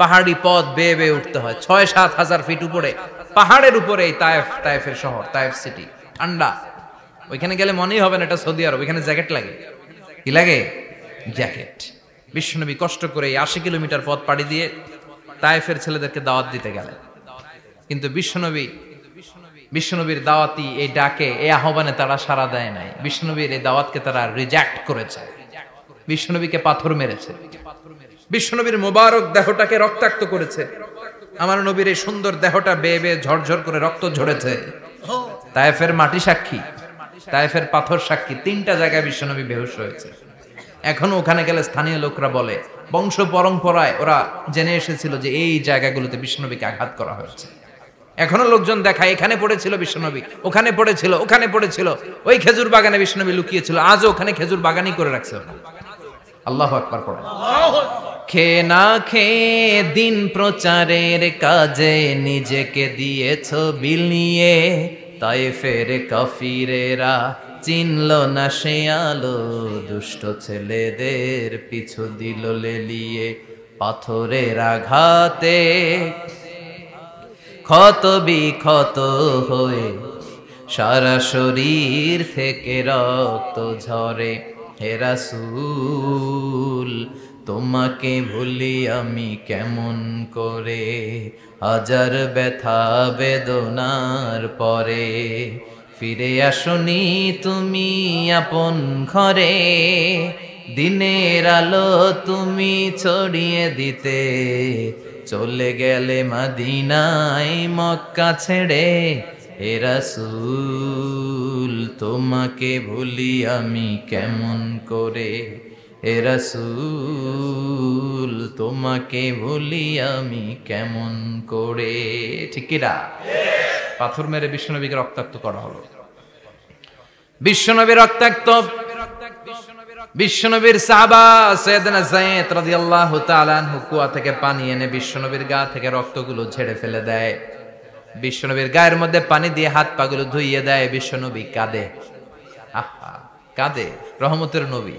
পাহাড়ি পথ বেয়ে বেয়ে উঠতে হয়, 6-7 হাজার ফিট উপরে পাহাড়ের উপরে এই তায়েফের শহর, তায়েফ সিটি। ঠান্ডা, ওইখানে গেলে মনেই হবে না এটা সৌদি আরব। ওইখানে জ্যাকেট লাগে। কি লাগে? জ্যাকেট। বিশ্বনবী কষ্ট করে 80 কিলোমিটার পথ পাড়ি দিয়ে তায়েফের ছেলেদেরকে দাওয়াত দিতে গেলেন। কিন্তু বিশ্বনবীর দাওয়াতি এই ডাকে, এই আহ্বানে তারা সাড়া দেয় নাই। বিশ্বনবীর এই দাওয়াতকে তারা রিজেক্ট করেছে, বিশ্বনবীকে পাথর মেরেছে, বিশ্বনবীর মোবারক দেহটাকে রক্তাক্ত করেছে। আমার নবীর এই সুন্দর দেহটা বেয়ে বেয়ে ঝরঝর করে রক্ত ঝরেছে। তায়েফের মাটি সাক্ষী, তায়েফের পাথর সাক্ষী। 3টা জায়গায় বিশ্বনবী বেহুশ হয়েছে। এখনো ওখানে গেলে স্থানীয় লোকরা বলে, বংশ পরম্পরায় ওরা জেনে এসেছিল যে এই জায়গাগুলোতে বিশ্বনবীকে আঘাত করা হয়েছে। এখনো লোকজন দেখায় এখানে পড়েছিল বিশ্বনবী, ওখানে পড়েছিল, ওখানে পড়েছিল, ওই খেজুর বাগানে বিশ্বনবী লুকিয়েছিল, আজও ওখানে খেজুর বাগানই করে রাখছে। আল্লাহু আকবার পড়েন। খে না খে দিন প্রচারের কাজে নিজেকে দিয়েছ বিলিয়ে, তায়েফের কাফিরেরা চিনল না সে আলো, দুষ্ট ছেলেদের পিছু দিল লেলিয়ে। পাথরের আঘাতে ক্ষত বিক্ষত হয়ে সারা শরীর থেকে রক্ত ঝরে। হে রাসূল তোমাকে ভুলি আমি কেমন করে, হাজার ব্যথা বেদনার পরে। ফিরে আসনি তুমি আপন ঘরে, দিনের আলো তুমি ছড়িয়ে দিতে। চলে গেলে মদিনায় মক্কা ছেড়ে। হে রাসূল তোমাকে ভুলি আমি কেমন করে, হে রাসূল তোমাকে ভুলি আমি কেমন করে। ঠিক কি না? পাথর মেরে বিশ্বনবীকে রক্তাক্ত করা হলো। বিশ্বনবী রক্তাক্ত। বিশ্বনবীর সাহাবা সাইয়েদনা যায়েদ রাদিয়াল্লাহু তাআলা আনহু কুয়া থেকে পানি এনে বিশ্বনবীর গা থেকে রক্তগুলো ঝেড়ে ফেলে দেয়। বিশ্বনবীর গায়ের মধ্যে পানি দিয়ে হাত পাগুলো ধুইয়ে দেয়। বিশ্বনবী কাঁদে, আহা কাঁদে। রহমতের নবী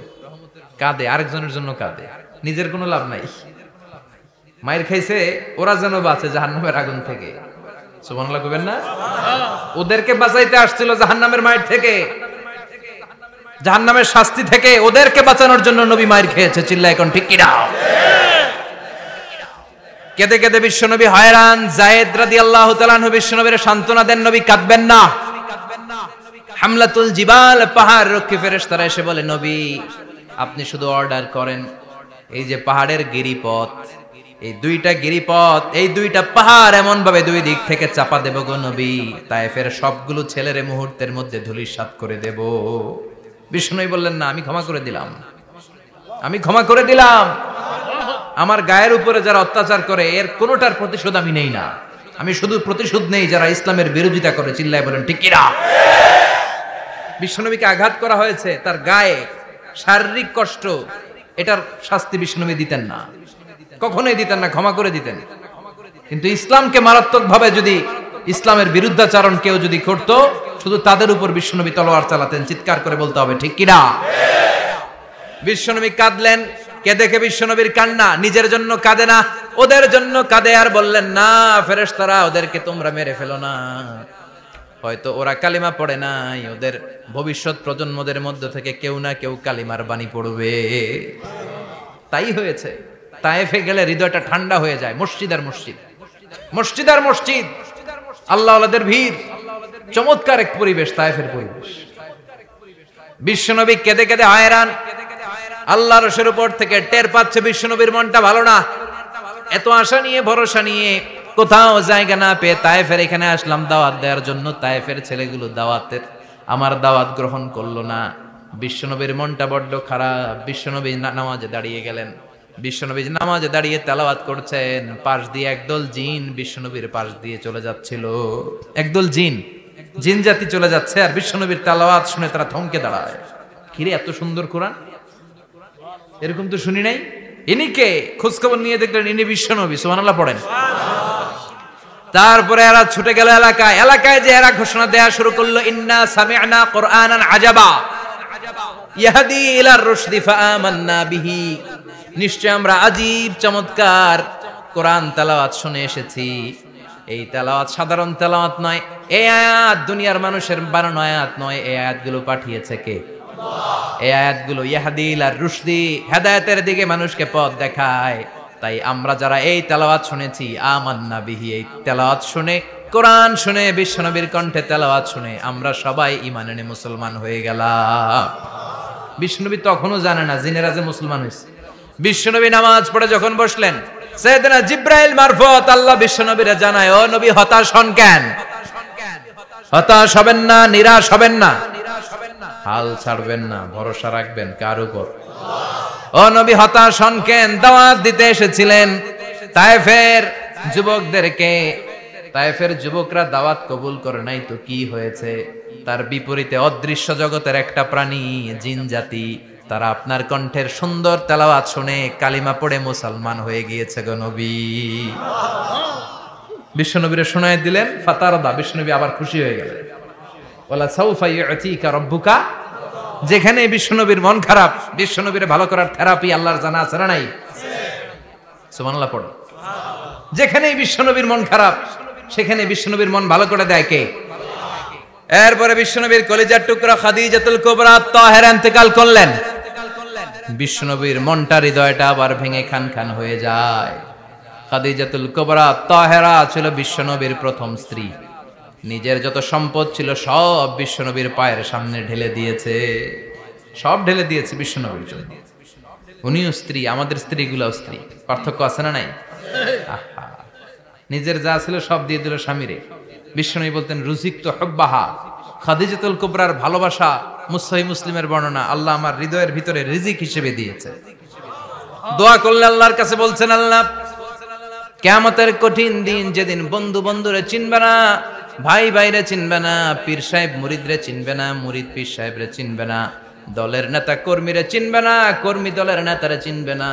কাঁদে, আরেকজনের জন্য কাঁদে, নিজের কোনো লাভ নাই। মায়ের খাইছে, ওরা যেন বাঁচে জাহান্নামের আগুন থেকে। সুবহানাল্লাহ কইবেন না? ওদেরকে বাঁচাইতে আসছিল জাহান্নামের মায়ের থেকে, জাহান্নামের শাস্তি থেকে। ওদেরকে বাঁচানোর জন্য নবী মায়ের খেয়েছে। চিল্লায় এখন ঠিক কি না? কেঁদে কেঁদে বিশ্বনবী হয়রান। যায়েদ রাদিয়াল্লাহু তাআলা আনহু বিশ্বনবীর সান্ত্বনা দেন, নবী কাঁদবেন না। হামলাতুল জিবাল, পাহাড় রক্ষী ফেরেশতারা এসে বলে, নবী আপনি শুধু অর্ডার করেন, এই যে পাহাড়ের গিরিপথ, এই 2টা গিরিপথ, এই 2টা পাহাড় এমন ভাবে 2 দিক থেকে চাপা দেব গো নবী, তায়েফের সবগুলো ছেলেরে মুহূর্তের মধ্যে ধূলিসাৎ করে দেব। বিষ্ণুই বললেন, না আমি ক্ষমা করে দিলাম, আমি ক্ষমা করে দিলাম। আমার গায়ের উপরে যারা অত্যাচার করে এর কোনোটার প্রতিশোধ আমি নেই না। আমি শুধু প্রতিশোধ নেই যারা ইসলামের বিরোধিতা করে। চিল্লায় বলেন ঠিক কি না? বিশ্বনবীকে আঘাত করা হয়েছে, তার গায়ে শারীরিক কষ্ট, এটার শাস্তি বিশ্বনবী দিতেন না, কখনোই দিতেন না, ক্ষমা করে দিতেন। কিন্তু ইসলামকে মারাত্মকভাবে যদি ইসলামের বিরুদ্ধাচরণ কেউ যদি করত, শুধু তাদের উপর বিশ্বনবী তলোয়ার চালাতেন। চিৎকার করে বলতে হবে ঠিক কি না? বিশ্বনবী কাঁদলেন। কে দেখে বিশ্বনবীর কান্না, নিজের জন্য কাঁদে না, ওদের জন্য কাঁদে। আর বললেন, না ফেরেশতারা ওদেরকে তোমরা মেরে ফেলো না, হয়তো ওরা কালিমা পড়ে নাই, ওদের ভবিষ্যৎ প্রজন্মদের মধ্য থেকে কেউ না কেউ কালিমার বাণী পড়বে। তাই হয়েছে। তায়েফে গেলে হৃদয়টা ঠান্ডা হয়ে যায়। মসজিদ আর মসজিদ, মসজিদ আর মসজিদ, আল্লাহ ওয়ালাদের ভিড়, চমৎকার এক পরিবেশ তায়েফের পরিবেশ। বিশ্বনবী কেঁদে কেঁদে হয়রান। আল্লাহর রসের উপর থেকে টের পাচ্ছে বিশ্বনবীর মনটা ভালো না। এত আশা নিয়ে ভরসা নিয়ে কোথাও জায়গা না পেয়ে তায়েফের এখানে আসলাম দাওয়াত দেওয়ার জন্য। তায়েফের ছেলেগুলো দাওয়াতের আমার দাওয়াত গ্রহণ করলো না। বিশ্বনবীর মনটা বড্ড খারাপ। বিশ্বনবী নামাজে দাঁড়িয়ে গেলেন। বিশ্বনবী নামাজে দাঁড়িয়ে তেলাওয়াত করছেন, পাশ দিয়ে একদল জিন বিশ্বনবীর পাশ দিয়ে চলে যাচ্ছিল। একদল জিন জিন জাতি চলে যাচ্ছে আর বিশ্বনবীর তেলাওয়াত শুনে তারা থমকে দাঁড়ায়। কিরে এত সুন্দর কোরআন, এরকম তো শুনি নাই। ইনি কে? খোঁজখবর নিয়ে দেখলেন ইনি বিশ্বনবী। সুবহানাল্লাহ পড়েন। তারপরে এরা ছুটে গেল এলাকায় যে এরা ঘোষণা দেয়া শুরু করলো, ইন্না সামি'না কুরআনান আজাবা ইয়াহদি ইলার রুশদি ফাআমান্না বিহি। নিশ্চয় আমরা আজীব চমৎকার কোরআন তেলাওয়াত শুনে এসেছি। এই তেলাওয়াত সাধারণ তেলাওয়াত নয়, এই আয়াত দুনিয়ার মানুষের বানানো আয়াত নয়। এই আয়াতগুলো পাঠিয়েছে কে? আল্লাহ। এই আয়াতগুলো ইয়াহদি ইলার রুশদি, হেদায়েতের দিকে মানুষকে পথ দেখায়। তাই আমরা যারা এই তেলাওয়াত শুনেছি, আমান্না বিহি, এই তেলাওয়াত শুনে, কোরআন শুনে, বিশ্বনবীর কণ্ঠে তেলাওয়াত শুনে আমরা সবাই ঈমান এনে মুসলমান হয়ে গেলাম। বিশ্বনবী তখনও জানে না জিনেরা যে মুসলমান হয়েছে। বিশ্বনবী নামাজ পড়ে যখন বসলেন, সাইয়েদনা জিব্রাইল মারফত আল্লাহ বিশ্বনবীরে জানায়, ও নবী হতাশ হন কেন? হতাশ হবেন না, নিরাশ হবেন না, হাল ছাড়বেন না, ভরসা রাখবেন কার উপর? ও নবী হতাশ হন কেন? দাওয়াত দিতে এসেছিলেন তায়েফের যুবকদেরকে। তায়েফের যুবকরা দাওয়াত কবুল করে নাই তো কি হয়েছে? তার বিপরীতে অদৃশ্য জগতের একটা প্রাণী, জিন জাতি, তারা আপনার কণ্ঠের সুন্দর তেলাওয়াত শুনে কালিমা পড়ে মুসলমান হয়ে গিয়েছে গো নবী। বিশ্বনবীরে শোনায় দিলেন, ফাতারদা, বিশ্বনবী আবার খুশি হয়ে গেলেন। ওয়ালা সাউফা ইউতিকা রাব্বুকা। যেখানে বিশ্বনবীর মন খারাপ, বিশ্বনবীর ভালো করার থেরাপি আল্লাহর জানা আছে না নাই? সুবহানাল্লাহ পড়ো। যেখানে বিশ্বনবীর মন খারাপ, সেখানে বিশ্বনবীর মন ভালো করে দেয় কে? এরপরে বিশ্বনবীর কলিজার টুকরা খাদিজাতুল কুবরা তাহেরা ইন্তেকাল করলেন। বিশ্বনবীর মনটা, হৃদয়টা আবার ভেঙে খান খান হয়ে যায়। খাদিজাতুল কুবরা তাহেরা ছিল বিশ্বনবীর প্রথম স্ত্রী। নিজের যত সম্পদ ছিল সব বিশ্বনবীর পায়ের সামনে ঢেলে দিয়েছে, সব ঢেলে দিয়েছে বিশ্বনবীর জন্য। উনিও স্ত্রী, আমাদের স্ত্রীগুলাও স্ত্রী, পার্থক্য আছে না নাই? নিজের যা ছিল সব দিয়ে দিল স্বামীরে। বিশ্বনবী বলতেন, রুজিকতু হুব্বাহা। খাদিজাতুল কুবরার ভালোবাসা সহিহ মুসলিমের বর্ণনা, আল্লাহ আমার হৃদয়ের ভিতরে রিজিক হিসেবে দিয়েছে। দোয়া করলে আল্লাহর কাছে বলছেন, আল্লাহ কিয়ামতের কঠিন দিন, যেদিন বন্ধু বন্ধুরে চিনবে না, ভাই ভাইরে চিনবে না, পীর সাহেব মুরিদরে চিনবে না, মুরিদ পীর সাহেবরে চিনবে না, দলের নেতা কর্মীরে চিনবে না, কর্মী দলের নেতারে চিনবে না,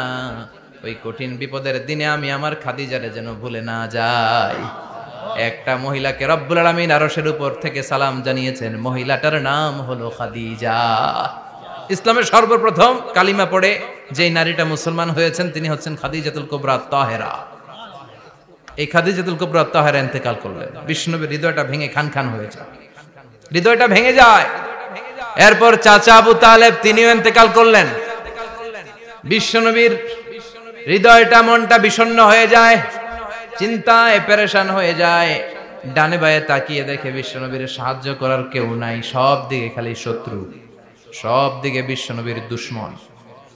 ওই কঠিন বিপদের দিনে আমি আমার খাদিজারে যেন ভুলে না যাই। একটা মহিলাকে রব্বুল আলামিন আরশের উপর থেকে সালাম জানিয়েছেন, মহিলাটার নাম হলো খাদিজা। ইসলামের সর্বপ্রথম কালিমা পড়ে যেই নারীটা মুসলমান হয়েছেন তিনি হচ্ছেন খাদিজাতুল কুবরা তাহেরা। এই খাদিজাতুল কুবরা তাহেরা ইন্তেকাল করলেন। বিশ্বনবীর হৃদয়টা ভেঙে খান খান হয়ে যায়, হৃদয়টা ভেঙে যায়। এরপর চাচা আবু তালেব তিনিও ইন্তেকাল করলেন। বিশ্বনবীর হৃদয়টা, মনটা বিষণ্ণ হয়ে যায়, চিন্তায় পেরেশান হয়ে যায়। ডানে বায়ে তাকিয়ে দেখে বিশ্বনবীর সাহায্য করার কেউ নাই, সব দিকে খালি শত্রু, সব দিকে বিশ্বনবীর দুশ্মন।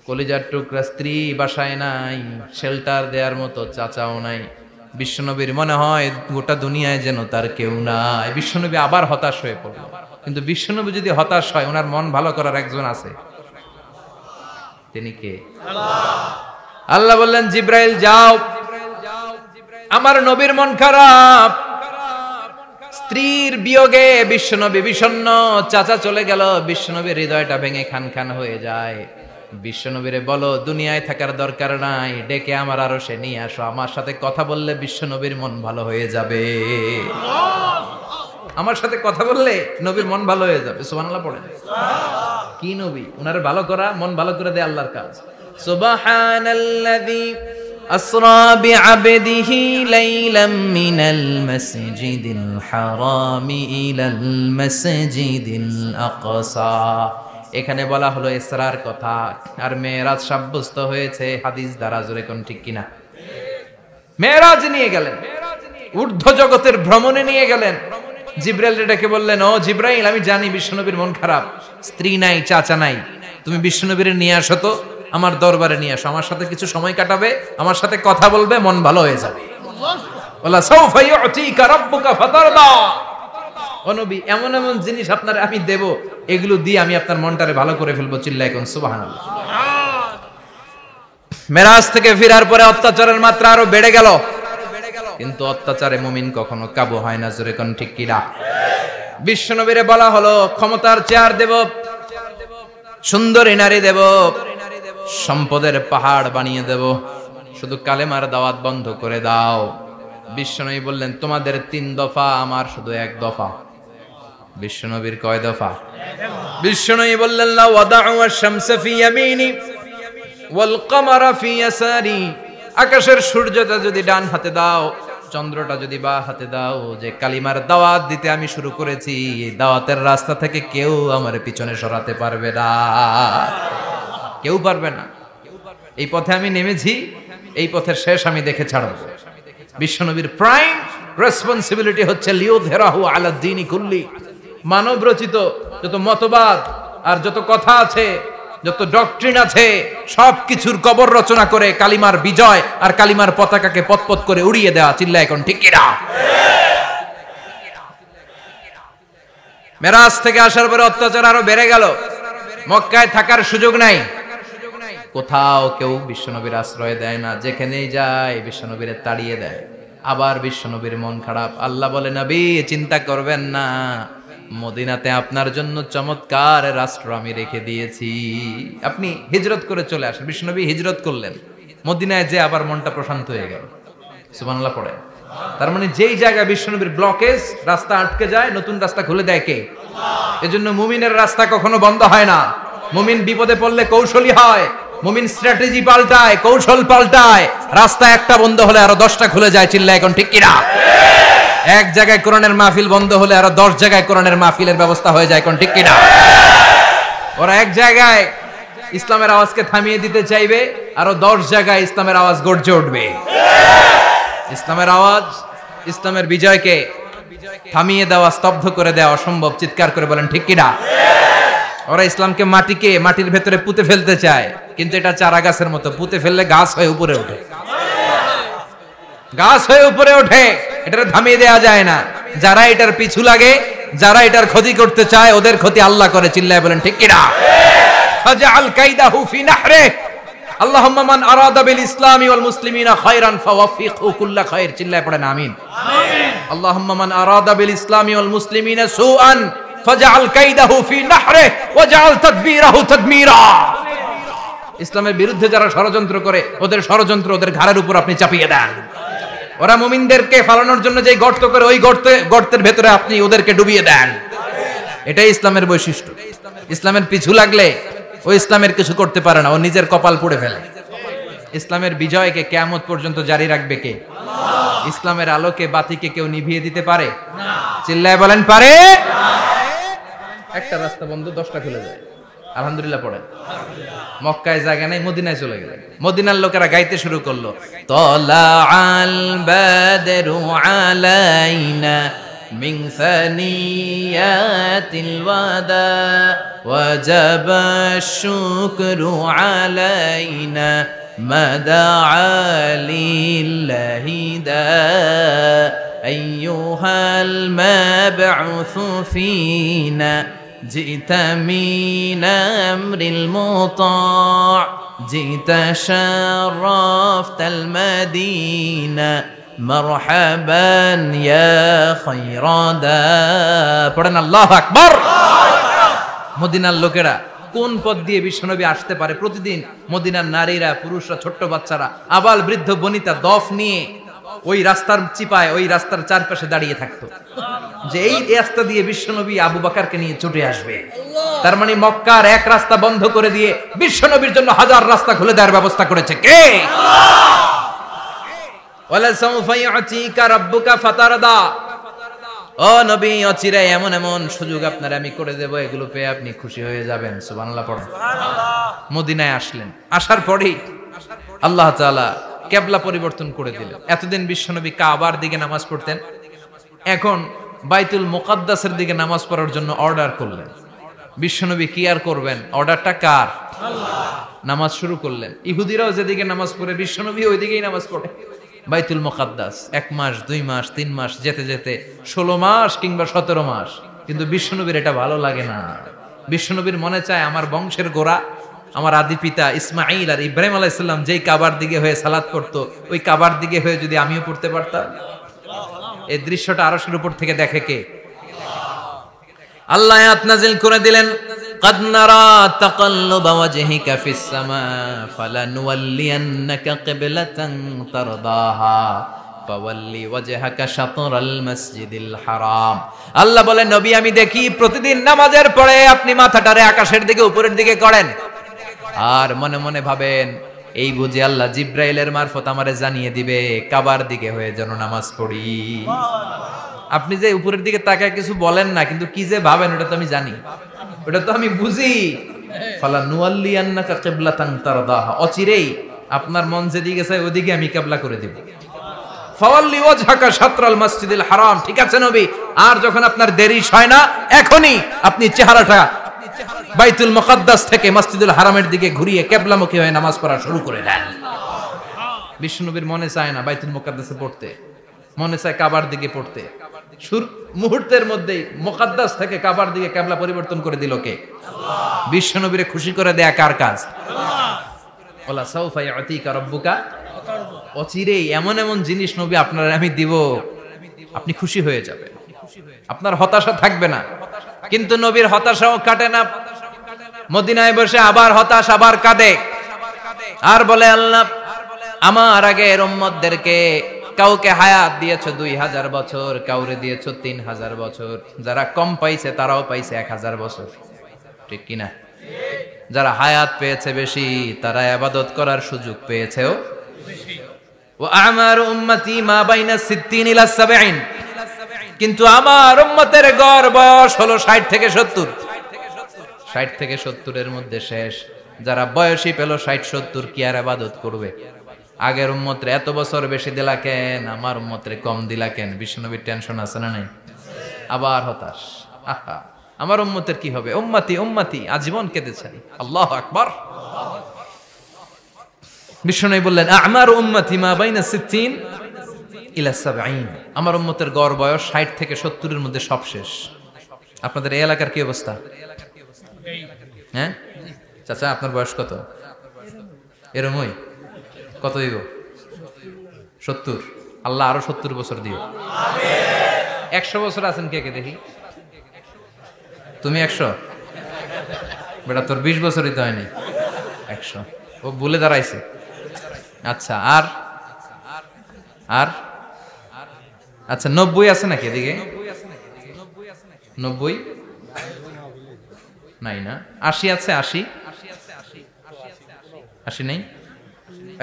কলিজার টুকরা স্ত্রী বাসায় নাই, শেল্টার দেওয়ার মতো চাচাও নাই। বিশ্বনবীর মনে হয় গোটা দুনিয়ায় যেন তার কেউ নাই। বিশ্বনবী আবার হতাশ হয়ে পড়ল। কিন্তু বিশ্বনবী যদি হতাশ হয়, ওনার মন ভালো করার একজন আছে। তিনি কে? আল্লাহ বললেন, জিব্রাইল যাও, আমার নবীর মন খারাপ, স্ত্রীর বিয়োগে বিশ্বনবী বিষণ্ণ, চাচা চলে গেল, বিশ্বনবীর হৃদয়টা ভেঙে খান খান হয়ে যায়। বিশ্বনবীরে বলো দুনিয়ায় থাকার দরকার নাই, ডেকে আমার আরশে নিয়ে আসো, আমার সাথে কথা বললে বিশ্বনবীর মন ভালো হয়ে যাবে। আমার সাথে কথা বললে নবীর মন ভালো হয়ে যাবে। সুবহানাল্লাহ পড়েন। কি নবী? উনারে ভালো করা, মন ভালো করে দেয় আল্লাহর কাজ। সুবহানাল্লাযী আসরা বিআবদিহি লাইলাম মিনাল মাসজিদিল হারামি ইলাল মাসজিদিল আকসা। এখানে বলা হলো ইসরার কথা, আর মেরাজ সাব্যস্ত হয়েছে হাদিস দ্বারা। জোরে কোন ঠিক কিনা? মেরাজ নিয়ে গেলেন, ঊর্ধ্ব জগতের ভ্রমণে নিয়ে গেলেন। জিব্রাইল ডেকে বললেন, ও জিব্রাইল, আমি জানি বিশ্বনবীর মন খারাপ, স্ত্রী নাই, চাচা নাই, তুমি বিশ্বনবীর নিয়ে আসো তো, আমার দরবারে নিয়ে আসো, আমার সাথে কিছু সময় কাটাবে, আমার সাথে কথা বলবে, মন ভালো হয়ে যাবে। ওয়ালা সাউফা ইউতিকা রাব্বুকা ফাতারদা। ও নবী, এমন এমন জিনিস আপনার আমি দেব, এগুলো দিয়ে আমি আপনার মনটারে ভালো করে ফেলবো। চিল্লায় কোন সুবহানাল্লাহ। মেরাজ থেকে ফেরার পরে অত্যাচারের মাত্রা আরো বেড়ে গেল, কিন্তু অত্যাচারে মুমিন কখনো কাবু হয় না। জোরে কোন ঠিক কিনা? বিশ্বনবীরে বলা হলো ক্ষমতার চেয়ার দেব, সুন্দরী নারী দেব, সম্পদের পাহাড় বানিয়ে দেব, শুধু কালেমার দাওয়াত বন্ধ করে দাও। বিশ্বনবী বললেন তোমাদের 3 দফা, আমার শুধু 1 দফা। বিশ্বনবীর কয় দফা? বিশ্বনবী বললেন লা ওয়াদাউ আশ-শামসা ফি ইয়ামিনি ওয়াল কামারা ফি ইয়াসারি, আকাশের সূর্যটা যদি ডান হাতে দাও, চন্দ্রটা যদি বা হাতে দাও, যে কালিমার দাওয়াত দিতে আমি শুরু করেছি, এই দাওয়াতের রাস্তা থেকে কেউ আমার পিছনে সরাতে পারবে না, কেউ পারবে না। এই পথে আমি নেমেছি, এই পথের শেষ আমি দেখে ছাড়ব। বিশ্বনবীর প্রাইম রেসপন্সিবিলিটি হচ্ছে লিউযহিরাহু আলা দ্বীনি কুল্লি, মানব রচিত যত মতবাদ আর যত কথা আছে, যত ডক্ট্রিন আছে, সবকিছুর কবর রচনা করে কালিমার বিজয় আর কালিমার পতাকাকে পতপত করে উড়িয়ে দেওয়া। চিল্লা এখন ঠিক কিনা? মেরাজ থেকে আসার পরে অত্যাচার আরো বেড়ে গেল, মক্কায় থাকার সুযোগ নাই, কোথাও কেউ বিশ্বনবীর আশ্রয় দেয় না, যেখানেই যায় বিশ্বনবীরে তাড়িয়ে দেয়। আবার বিশ্বনবীর মন খারাপ, আল্লাহ বলে নবী চিন্তা করবেন না, মদিনাতে আপনার জন্য চমৎকার রাষ্ট্র আমি রেখে দিয়েছি, আপনি হিজরত করে চলে আসেন। বিশ্বনবী হিজরত করলেন, মদিনায় যে আবার মনটা প্রশান্ত হয়ে গেল। সুবহানাল্লাহ পড়ে। তার মানে যেই জায়গায় বিশ্বনবীর ব্লকেজ, রাস্তা আটকে যায়, নতুন রাস্তা খুলে দেয় কে? এজন্য মুমিনের রাস্তা কখনো বন্ধ হয় না। মুমিন বিপদে পড়লে কৌশলী হয়, মুমিন স্ট্র্যাটেজি পাল্টায়, কৌশল পাল্টায়। রাস্তা একটা বন্ধ হলে আরো 10টা খুলে যায়। চিল্লা এখন ঠিক কিনা? এক জায়গায় কোরআনের মাহফিল বন্ধ হলে আরো 10 জায়গায় কোরআনের মাহফিলের ব্যবস্থা হয়ে যায়। কোন ঠিক কিনা? ওরা এক জায়গায় ইসলামের আওয়াজকে থামিয়ে দিতে চাইবে, আরো 10 জায়গায় ইসলামের আওয়াজ গর্জে উঠবে। ইসলামের আওয়াজ, ইসলামের বিজয়কে থামিয়ে দেওয়া, স্তব্ধ করে দেওয়া অসম্ভব। চিৎকার করে বলেন ঠিক কিনা? ওরা ইসলামকে মাটির ভেতরে পুঁতে ফেলতে চায়, কিন্তু এটা চারা গাছের মতো, পুঁতে ফেললে গাছ হয়ে উপরে ওঠে, গাছ হয়ে উপরে ওঠে, এটা থামিয়ে দেওয়া যায় না। যারা এটার পিছু লাগে, যারা এটার ক্ষতি করতে চায়, ওদের ক্ষতি আল্লাহ করে। চিল্লায় বলেন ঠিক কিনা? ফাজআল কাইদাহু ফি নাহরে, আল্লাহুম্মা মান আরাদা বিল ইসলামি ওয়াল মুসলিমিনা খায়রান ফাওয়াফিকহু কুল্লা খায়র। চিল্লায় পড়েন আমিন। আমিন। আল্লাহুম্মা মান আরাদা বিল ইসলামি ওয়াল মুসলিমিনা সুআন ফাজআল কাইদাহু ফি নাহরে ওয়াজআল তাদবীরাহু তাদমীরা। ইসলামের বিরুদ্ধে যারা ষড়যন্ত্র করে, ওদের ষড়যন্ত্র ওদের ঘাড়ের উপর আপনি চাপিয়ে দেন। ওরা মুমিনদেরকে ফালানোর জন্য যে গর্ত করে, ওই গর্তের ভেতরে আপনি ওদেরকে ডুবিয়ে দেন। এটাই ইসলামের বৈশিষ্ট্য। ইসলামের পিছু লাগলে ও ইসলামের কিছু করতে পারে না, ও নিজের কপাল পুড়ে ফেলে। ইসলামের বিজয়কে কিয়ামত পর্যন্ত জারি রাখবে কে? আল্লাহ। ইসলামের আলোকে বাতিকে কেউ নিভিয়ে দিতে পারে না? চিল্লায় বলেন পারে না। একটা রাস্তা বন্ধ, 10টা খুলে যায়। আলহামদুলিল্লাহ পড়েন। মক্কায় জায়গা নাই, মদিনায় চলে গেলেন। মদিনার লোকেরা গাইতে শুরু করলো, তলাআল বাদরু আলাইনা মিন সানিয়াতিল ওয়াদা ওয়াজাবা শুকরু আলাইনা মাদাআ লিল্লাহি দা আইয়ুহাল মাবউসু ফিনা جئت من أمر المطاع جئت شرفت المدينة مرحبا يا خير دا পড়েন আল্লাহু আকবার। মদিনার লোকেরা কোন পথ দিয়ে বিশ্বনবী আসতে পারে? প্রতিদিন মদিনার নারীরা, পুরুষরা, ছোট্ট বাচ্চারা, আবাল বৃদ্ধ বনিতা দফ নিয়ে ওই রাস্তার চিপায়, ওই রাস্তার চারপাশে দাঁড়িয়ে থাকতো, যে এই রাস্তা দিয়ে বিশ্বনবী আবু বকরকে নিয়ে ছুটে আসবে। তার মানে মক্কার এক রাস্তা বন্ধ করে দিয়ে বিশ্বনবীর জন্য হাজার রাস্তা খুলে দেওয়ার ব্যবস্থা করেছে কে? আল্লাহ। ওয়ালা সাউফা ইউতিকা রাব্বুকা ফাতারদা, ও নবী অচিরে এমন এমন সুযোগ আপনার আমি করে দেব, এগুলো পেয়ে আপনি খুশি হয়ে যাবেন। সুবহানাল্লাহ পড়ুন। সুবহানাল্লাহ। মদিনায় আসলেন, আসার পরেই আল্লাহ তাআলা কিবলা পরিবর্তন করে দিলেন। এতদিন বিশ্বনবী কাবার দিকে নামাজ পড়তেন, এখন বাইতুল মুকাদ্দাসের দিকে নামাজ পড়ার জন্য অর্ডার করলেন। বিশ্বনবী কি আর করবেন? অর্ডারটা কার? আল্লাহ। নামাজ শুরু করলেন। ইহুদিরাও যেদিকে নামাজ পড়ে, বিশ্বনবী ওইদিকেই নামাজ পড়ে। বাইতুল মুকাদ্দাস 1 মাস 2 মাস 3 মাস যেতে যেতে 16 মাস কিংবা 17 মাস, কিন্তু বিশ্বনবীর এটা ভালো লাগে না। বিশ্বনবীর মনে চায় আমার বংশের গোড়া, আমার আদি পিতা ইসমাঈল আর ইব্রাহিম আলাইহিস সালাম যেই কাবার দিকে হয়ে সালাত করতো, ওই কাবার দিকে হয়ে যদি আমিও পড়তে পারতাম। এই দৃশ্যটা আরশের উপর থেকে দেখে কে? আল্লাহ আয়াত নাযিল করে দিলেন, قد نرى تقلب وجهك في السماء فلنولينك قبلة ترضاها فولي وجهك شطر المسجد الحرام। আল্লাহ বলেন, নবী আমি দেখি প্রতিদিন নামাজের পরে আপনি মাথাটারে আকাশের দিকে উপরের দিকে করেন আর মনে মনে ভাবেন এই বুঝি আল্লাহ জিব্রাইলের মারফত আমারে জানিয়ে দিবে কাবার দিকে হয়ে যেন নামাজ পড়ি। আপনি যে উপরের দিকে তাকায় কিছু বলেন না, কিন্তু কি যে ভাবেন ওটা তো আমি জানি, ওটা তো আমি বুঝি। ফালা নুয়াল্লিয়ান্নাকা কিবলাতান তারদাহা, অচিরেই আপনার মন যেদিকে চায় ওদিকে আমি কিবলা করে দেব। ফাওয়াল্লি ওয়াজহাকা শাতরাল মসজিদিল হারাম, ঠিক আছে নবী, আর যখন আপনার দেরি হয় না এখনই আপনি চেহারাটা বাইতুল মুকাদ্দাস থেকে মসজিদুল হারামের দিকে ঘুরিয়ে কিবলামুখী হয়ে নামাজ পড়া শুরু করে দেন। বিশ্বনবীর মনে চায় না বাইতুল মুকাদ্দাসে পড়তে, মনে চায় কাবার দিকে পড়তে। মুহূর্তের মধ্যেই মুকাদ্দাস থেকে কাবার দিকে কিবলা পরিবর্তন করে দিল কে? আল্লাহ। বিশ্বনবীরে খুশি করে দেয়া কার কাজ? আল্লাহ। ওয়ালা সাউফা ইয়াতিকা রাব্বুকা, অচিরেই এমন এমন জিনিস নবী আপনার আমি দিব, আপনি খুশি হয়ে যাবেন, আপনার হতাশা থাকবে না। কিন্তু নবীর হতাশাও কাটে না, মদিনায় বসে আবার হতাশ, আবার কাঁদে আর বলে, আল্লাহ আমার আগের উম্মতদেরকে কাউকে হায়াত দিয়েছো 2000 বছর, কাউরে দিয়েছো 3000 বছর, যারা কম পাইছে তারাও পাইছে 1000 বছর, ঠিক কিনা? যারা হায়াত পেয়েছে বেশি তারা ইবাদত করার সুযোগ পেয়েছেও বেশি। ওয়া আমারু উম্মতি মা বাইনা 60 ইলা 70, কিন্তু আমার উম্মতের গড় বয়স হলো 60 থেকে 70। 60 থেকে 70 এর মধ্যে শেষ। যারা বয়সী পেল 60-70 কি আর ইবাদত করবে? আগের উম্মতরে এত বছর বেশি দিলা কেন, আমার উম্মতরে কম দিলা কেন? বিশ্বনবীর টেনশন আছে না নাই? আবার হতাশ, আহা আমার উম্মতের কি হবে? উম্মতি উম্মতি আজীবন কেঁদেছেন। আল্লাহু আকবার। বিশ্বনবী বললেন, আমারু উম্মতি মা বাইনা 60 ইলা 70, আমার উম্মতের গড় বয়স 60 থেকে 70 এর মধ্যে সব শেষ। আপনাদের এই এলাকার কি অবস্থা? হ্যাঁ চাচা, আপনার বয়স কত? এরমই কত দিব? 70। আল্লাহ আরো 70 বছর দিও। 100 বছর আছেন কে কে দেখি? তুমি 100? বেটা তোর 20 বছরই তো হয়নি। 100 ও বলে দাঁড়াইছে। আচ্ছা, আর আর আচ্ছা 90 আছে নাকি এদিকে? 90 নাই না? 80 আছে? 80 নেই?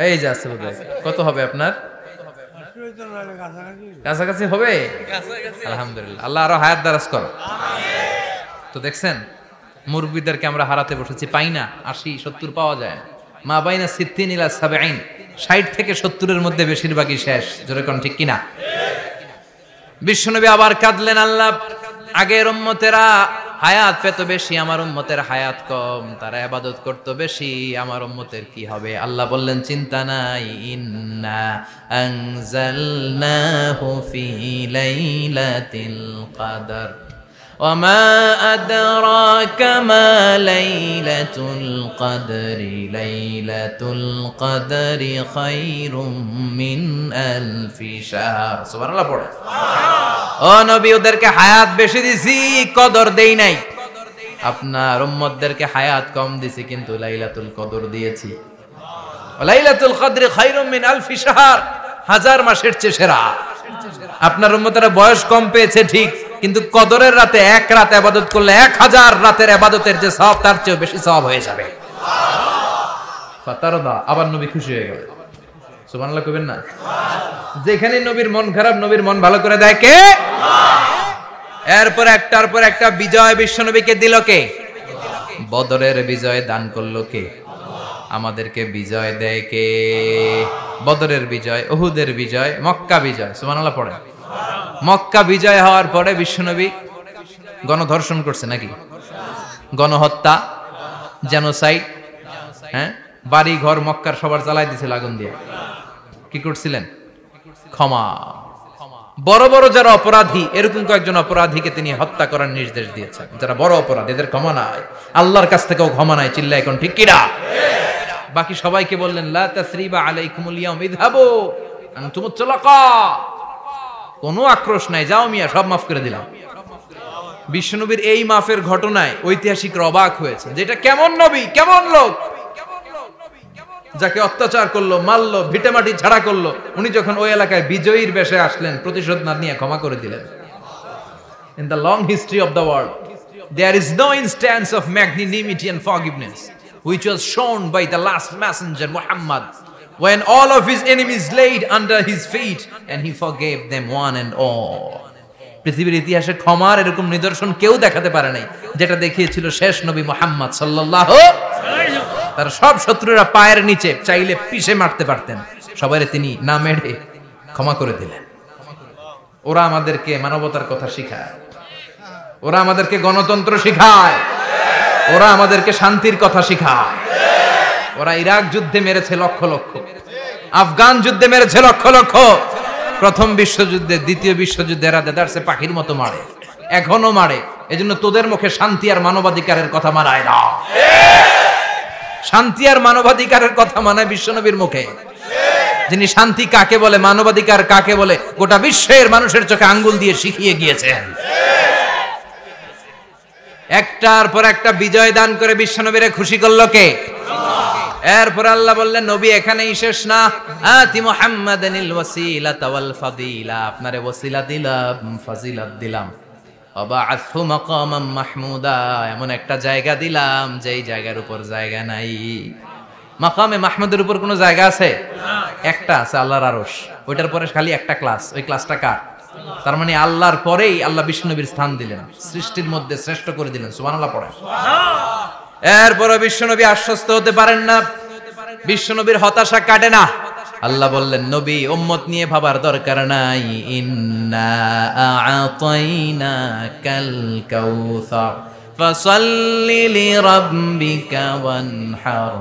এই যে আছে বোধহয়। কত হবে আপনার? কাছাকাছি হবে? আলহামদুলিল্লাহ, আল্লাহ আরো হায়াত দারাজ করো। তো দেখছেন মুরব্বীদেরকে আমরা হারাতে বসেছি, পাই না। 80-70 পাওয়া যায় না। মা বাইনা 60 ইলা 70, 60 থেকে 70 এর মধ্যে বেশিরভাগই শেষ। জোরে কোন ঠিক কিনা? বিশ্বনবী আবার কাঁদলেন, আল্লাহ আগের উম্মতেরা হায়াত পেত বেশি, আমার উম্মতের হায়াত কম, তারা ইবাদত করতো বেশি, আমার উম্মতের কি হবে? আল্লাহ বললেন, চিন্তা নাই, ইন্না আনজালনাহু ফি লাইলাতিল কদর ওয়ামা আদরাকা মা লাইলাতুল কদরি লাইলাতুল কদরি খায়রুম মিন আলফি শাহর। সুবহানাল্লাহ পড়ে। ও নবী, ওদেরকে হায়াত বেশি দিছি, কদর দেই নাই। আপনার উম্মতদেরকে হায়াত কম দিছি, কিন্তু লাইলাতুল কদর দিয়েছি। লাইলাতুল কদরি খায়রুম মিন আলফি শাহর, 1000 মাসের চেয়ে সেরা। আপনার উম্মতেরা বয়স কম পেয়েছে ঠিক, কিন্তু কদরের রাতে এক রাত ইবাদত করলে 1000 রাতের ইবাদতের যে সওয়াব তার চেয়ে বেশি সওয়াব হয়ে যাবে। ফাতারদা, আবার নবী খুশি হয়ে গেল। সুবহানাল্লাহ কইবেন না? যেখানে নবীর মন খারাপ, নবীর মন ভালো করে দেয় কে? এরপর একটার পর একটা বিজয় বিশ্বনবীকে দিল কে? বদরের বিজয় দান করলো কে? আমাদেরকে বিজয় দেয় কে? বদরের বিজয়, উহুদের বিজয়, মক্কা বিজয়। সুবহানাল্লাহ পড়ে। মক্কা বিজয় হওয়ার পরে বিশ্বনবী গণধর্ষণ করছে নাকি? গণহত্যা, জেনোসাইড, হ্যাঁ, বাড়ি ঘর মক্কার সবার জ্বালাই দিয়েছিল আগুন দিয়ে। কি করছিলেন? ক্ষমা। বড় বড় যারা অপরাধী, এরকম কয়েকজন অপরাধীকে তিনি হত্যা করার নির্দেশ দিয়েছেন। যারা বড় অপরাধী, এদের ক্ষমা নাই, আল্লাহর কাছ থেকেও ক্ষমা নাই। চিল্লা এখন ঠিক কিনা? বাকি সবাইকে বললেন, লা তাসরিবা আলাইকুমুল ইয়াউম ইযহাবু আনতুমুত তুলাকা, কোনো আক্রোশ নাই, যাও মিয়া, সব মাফ করে দিলাম। বিশ্বনবীর এই মাফের ঘটনায় ঐতিহাসিকরা অবাক হয়েছে, যেটা কেমন নবী, কেমন লোক, যাকে অত্যাচার করলো, মারলো, ভিটেমাটি ছাড়া করলো, উনি যখন ওই এলাকায় বিজয়ীর বেশে আসলেন, প্রতিশোধ না নিয়ে ক্ষমা করে দিলেন। In the long history of the world, there is no instance of magnanimity and forgiveness which was shown by the last messenger Muhammad, when all of his enemies laid under his feet and he forgave them one and all. পৃথিবীর ইতিহাসে ক্ষমার এরকম নিদর্শন কেউ দেখাতে পারে নাই, যেটা দেখিয়েছিল শেষ নবী মুহাম্মদ সাল্লাল্লাহু আলাইহি ওয়াসাল্লাম। তার সব শত্রুরা পায়ের নিচে চাইলে পিষে মারতে পারতেন, সবাইরে তিনি না মেরে ক্ষমা করে দিলেন। ওরা আমাদেরকে মানবতার কথা শিখায়, ওরা আমাদেরকে গণতন্ত্র শিখায়, ওরা আমাদেরকে শান্তির কথা শিখায়। ওরা ইরাক যুদ্ধে মেরেছে লক্ষ লক্ষ, আফগান যুদ্ধে মেরেছে লক্ষ লক্ষ, প্রথম বিশ্বযুদ্ধে, দ্বিতীয় বিশ্বযুদ্ধে এরা দেদারসে পাখির মতো মারে, এখনো মারে। এজন্য তোদের মুখে শান্তি আর মানবাধিকারের কথা মানায় না। শান্তি আর মানবাধিকারের কথা মানায় বিশ্বনবীর মুখে, যিনি শান্তি কাকে বলে, মানবাধিকার কাকে বলে, গোটা বিশ্বের মানুষের চোখে আঙ্গুল দিয়ে শিখিয়ে গিয়েছেন। একটার পর একটা বিজয় দান করে বিশ্বনবীরে খুশি করলো কে? এরপর আল্লাহ বললেন, নবী এখানেই শেষ না, আতি মুহাম্মাদানিল ওয়াসিলাতা ওয়াল ফাদিলা, আপনারে ওয়াসিলা দিলাম, ফাজিলাত দিলাম, ওয়াবা'আথহু মাকামাম মাহমুদা, এমন একটা জায়গা দিলাম যেই জায়গার উপর জায়গা নাই। মাকামে মাহমুদের উপর কোনো জায়গা আছে? একটা আছে, আল্লাহর আরশ। ওইটার পরে খালি একটা ক্লাস, ওই ক্লাসটা কার? তার মানে আল্লাহর পরেই আল্লাহ বিশ্বনবীর স্থান দিলেন, সৃষ্টির মধ্যে শ্রেষ্ঠ করে দিলেন। সুবহানাল্লাহ পড়েন। এরপরে বিশ্বনবী আশ্বস্ত হতে পারেন না, বিশ্বনবীর হতাশা কাটে না। আল্লাহ বললেন, নবী উম্মত নিয়ে ভাবার দরকার নাই, ইন্না আ'তাইনাকাল কাউসার ফাসাল্লি লিরাব্বিকা ওয়ানহার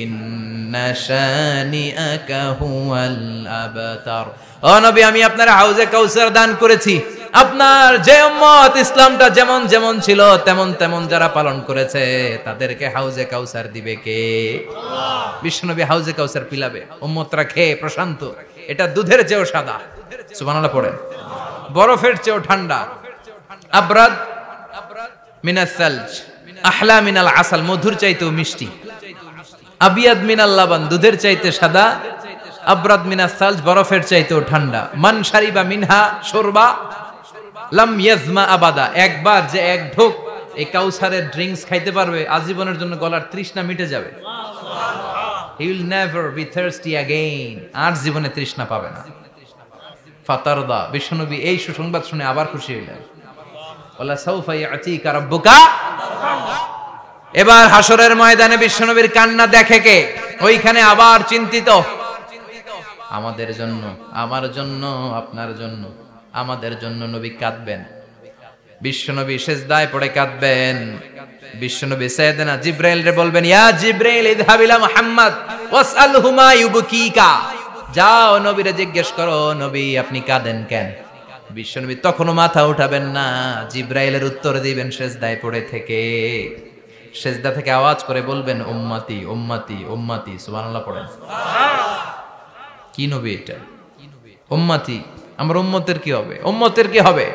ইন্না শানিআকা হুয়াল আবতার। ও নবী, আমি আপনার হাউজে কাউসার দান করেছি। আপনার যে উম্মত ইসলামটা যেমন যেমন ছিল তেমন তেমন যারা পালন করেছে, তাদেরকে হাউজে কাউসার দিবে কে? আল্লাহ। বিশ্বনবী হাউজে কাউসার পিলাবে, উম্মতরা খেয়ে প্রশান্ত। এটা দুধের চেয়েও সাদা, সুবহানাল্লাহ পড়েন, বরফের চেয়েও ঠান্ডা। আবরাদ মিনাস সালজ আহলা মিনাল আসাল, মধুর চাইতেও মিষ্টি। আবিয়াদ মিনাল লাবান, দুধের চাইতে সাদা। আবরাদ মিনাস সালজ, বরফের চাইতেও ঠান্ডা। মান শারিবা মিনহা শুরবা লাম ইয়াজমা আবাদা, একবার যে এক ঢোক এই কাউসারের ড্রিঙ্কস খাইতে পারবে, আজীবনের জন্য গলার তৃষ্ণা মিটে যাবে। He will never be thirsty again, আর জীবনে তৃষ্ণা পাবে না। ফাতারদা, বিশ্বনবী এই সুসংবাদ শুনে আবার খুশি হইলেন। ওয়ালা সাউফা ইয়াতিকা রাব্বুকা। এবার হাসরের ময়দানে বিশ্বনবীর কান্না দেখে কে? ওইখানে আবার চিন্তিত, আমাদের জন্য, আমার জন্য, আপনার জন্য, আমাদের জন্য নবী কাঁদবেন। বিশ্বনবী সিজদায় পড়ে কাঁদবেন। বিশ্বনবী সাইয়েদনা জিবরাইল রে বলবেন, ইয়া জিবরাইল ইযহাব ইলা মুহাম্মদ ওয়াসআলহু মা ইউবকিকা, যাও নবীরে জিজ্ঞেস করো, নবী আপনি কাঁদেন কেন? বিশ্বনবী তখনও মাথা উঠাবেন না, জিবরাইলের উত্তর দিবেন সিজদায় পড়ে থেকে। সিজদা থেকে আওয়াজ করে বলবেন, উম্মতি উম্মতি উম্মতি। সুবহানাল্লাহ পড়েন। কি নবী এটা? উম্মতি, আমার উম্মতের কি হবে? উম্মতের কি হবে?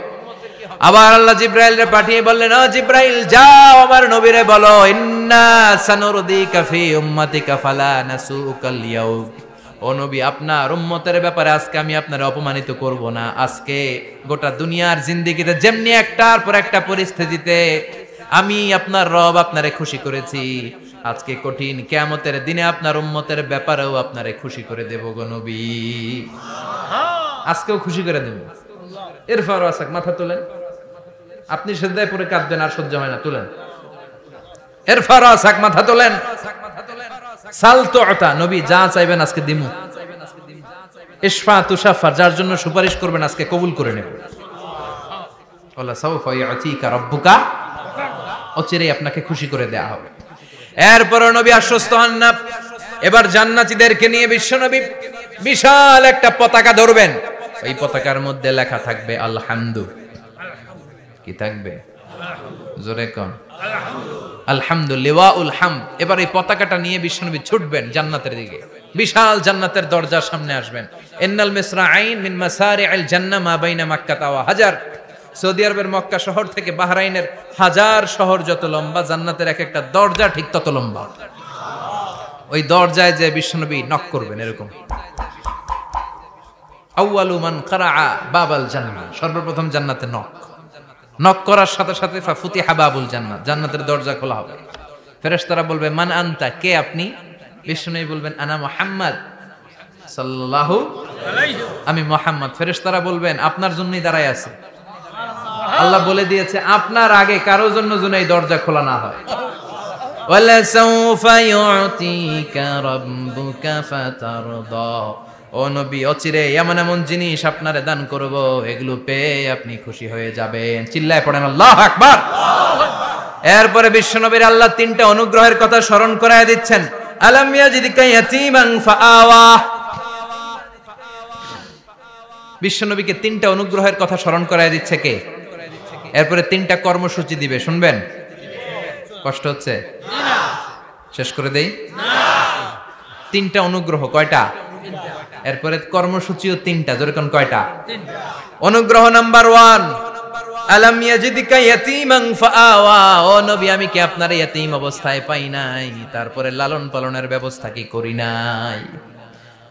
আবার আল্লাহ জিবরাইলকে পাঠিয়ে বললেন, ও জিবরাইল যাও আমার নবীরে বলো, ইন্না সানুরদিকা ফি উম্মতিকা ফালা নাসুকাল ইয়াউম। ও নবী, আপনার উম্মতের ব্যাপারে আজকে আমি আপনারে অপমানিত করব না। আজকে গোটা দুনিয়ার জিন্দেগিতে যেমনি একটার পর একটা পরিস্থিতিতে আমি আপনার রব আপনারে খুশি করেছি, আজকে কঠিন কিয়ামতের দিনে আপনার উম্মতের ব্যাপারেও আপনারে খুশি করে দেব গো নবী। আজকেও খুশি করে দেব। এরপর আসাক, মাথা তোলেন। আপনি সিজদায় পড়ে কাঁদবেন, আর সহ্য হয় না, তুলেন। এরপর আসাক, মাথা তোলেন। সাল তুতা, নবী যা চাইবেন আজকে দিমু। ইশফা তুশাফা, যার জন্য সুপারিশ করবেন আজকে কবুল করে নেব। ওয়ালা সাউফা ইয়াতিকা রাব্বুকা, অচিরেই আপনাকে খুশি করে দেয়া হবে। এরপর নবী আশ্বস্ত হন না। এবার জান্নাতীদেরকে নিয়ে বিশ্বনবী বিশাল একটা পতাকা ধরবেন। এই পতাকার মধ্যে লেখা থাকবে আলহামদু। কি থাকবে? জোরে কোন আলহামদুলিল্লাহ উল হামদ। এবার এই পতাকাটা নিয়ে বিশ্বনবী ছুটবেন জান্নাতের দিকে। বিশাল জান্নাতের দরজার সামনে আসবেন। ইন্নাল মিসরাঈন মিন মাসারি'আল জান্নাহ মা বাইনা মাক্কাহ ওয়া হাজার। সৌদি আরবের মক্কা শহর থেকে বাহরাইনের হাজার শহর যত লম্বা, জান্নাতের এক একটা দরজা ঠিক তত লম্বা। ওই দরজায় যে বিশ্বনবী নক করবেন এরকম, আউয়ালু মান কারাআ বাবাল জান্নাহ, সর্বপ্রথম জান্নাতে নক করার সাথে সাথে ফাফুতিহা বাবুল জান্নাত, জান্নাতের দরজা খোলা হবে। ফেরেশতারা বলবে মান আনতা, কে আপনি? বিশ্বনবী বলবেন আনা মুহাম্মদ সাল্লাল্লাহু আলাইহি, আমি মুহাম্মদ। ফেরেশতারা বলবেন আপনার জন্যই দাঁড়ায় আছে। আল্লাহ বলে দিয়েছে আপনার আগে কারো জন্য যেন এই দরজা খোলা না হয়। ওয়ালা সাউফা ইউতিকা রাব্বুকা ফাতারদা, ও নবী অচিরে এমন এমন জিনিস আপনারে দান করব, এগুলো পেয়ে আপনি খুশি হয়ে যাবেন। চিল্লায় পড়েন আল্লাহু আকবার। এরপরে বিশ্বনবীর আল্লাহ তিনটা অনুগ্রহের কথা স্মরণ করায় দিচ্ছেন। আলাম ইয়াজিদকা ইয়াতীমান ফাআওয়া, বিশ্বনবীকে তিনটা অনুগ্রহের কথা স্মরণ করায় দিচ্ছে কে? এরপরে তিনটা কর্মসূচি দিবে, শুনবেন? কষ্ট হচ্ছে? শেষ করে দেই? তিনটা অনুগ্রহ, কয়টা? এরপরে কর্মসূচিও তিনটা, যেরকম কয়টা? অনুগ্রহ নাম্বার 1, আলাম ইয়াজিদকা ইয়াতীমান ফাআওয়া, ও নবী আমি কি আপনার ইয়াতীম অবস্থায় পাই নাই, তারপরে লালন পালনের ব্যবস্থা কি করি নাই?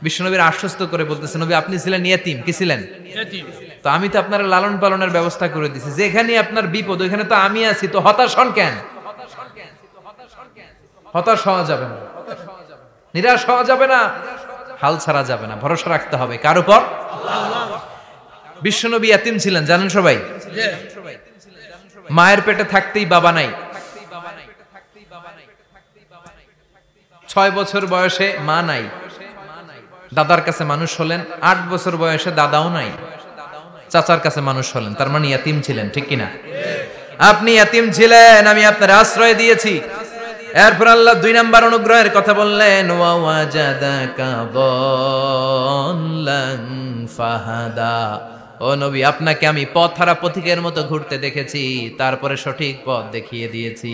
বিশ্বনবীর আশ্বস্ত করে বলতেছে নবী আপনি ছিলেন ইয়াতীম, কি ছিলেন? ইয়াতীম। তো আমি তো আপনার লালন পালনের ব্যবস্থা করে দিয়েছি, যেখানে আপনার বিপদ ওইখানে তো আমি আছি, তো হতাশ হন কেন? হতাশ হওয়া যাবে না, নিরাশ হওয়া যাবে না, হাল ছাড়া যাবে না, ভরসা রাখতে হবে কার উপর? আল্লাহ। বিশ্বনবী ইয়াতীম ছিলেন জানেন সবাই। মায়ের পেটে থাকতেই বাবা নাই, 6 বছর বয়সে মা নাই, দাদার কাছে মানুষ হলেন, 8 বছর বয়সে দাদাও নাই, চাচার কাছে মানুষ হলেন, তার মানে ইয়াতীম ছিলেন, ঠিক কিনা? আপনি ইয়াতীম ছিলেন, আমি আপনার আশ্রয় দিয়েছি। এরপর আল্লাহ 2 নাম্বার অনুগ্রহের কথা বললেন, ওয়া ওয়াজাদাকা দাল্লান ফাহাদা, ও নবী আপনাকে আমি পথহারা পথিকের মতো ঘুরতে দেখেছি, তারপরে সঠিক পথ দেখিয়ে দিয়েছি।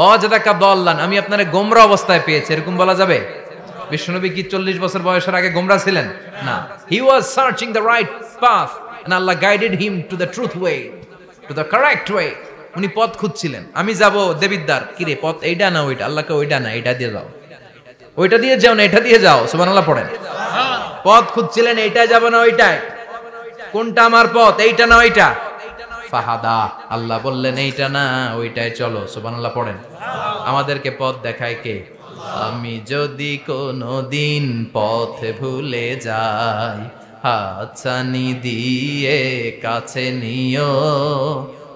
ওয়াজাদাকা দাল্লান, আমি আপনারে গোমরা অবস্থায় পেয়েছি, এরকম বলা যাবে? বিশ্বনবী কি 40 বছর বয়সের আগে গোমরা ছিলেন? না, he was searching the right path and আল্লাহ guided him to the truth way, to the correct way. উনি পথ খুঁজছিলেন। আমি যাব দেবিদ্দার, কি রে পথ এইটা না ওইটা? আল্লাহকে ওইটা না এটা দিয়ে যাও, ওইটা দিয়ে যাও না এটা দিয়ে যাও, সুবহানাল্লাহ পড়েন। পথ খুঁজছিলেন, এইটা যাব না ওইটাই, কোনটা আমার পথ, এইটা না ওইটা? ফাহাদা, আল্লাহ বললেন এইটা না ওইটাই চলো, সুবহানাল্লাহ পড়েন। আমাদেরকে পথ দেখায় কে? আমি যদি কোনদিন পথ ভুলে যাই, হাতছানি দিয়ে কাছে নিও,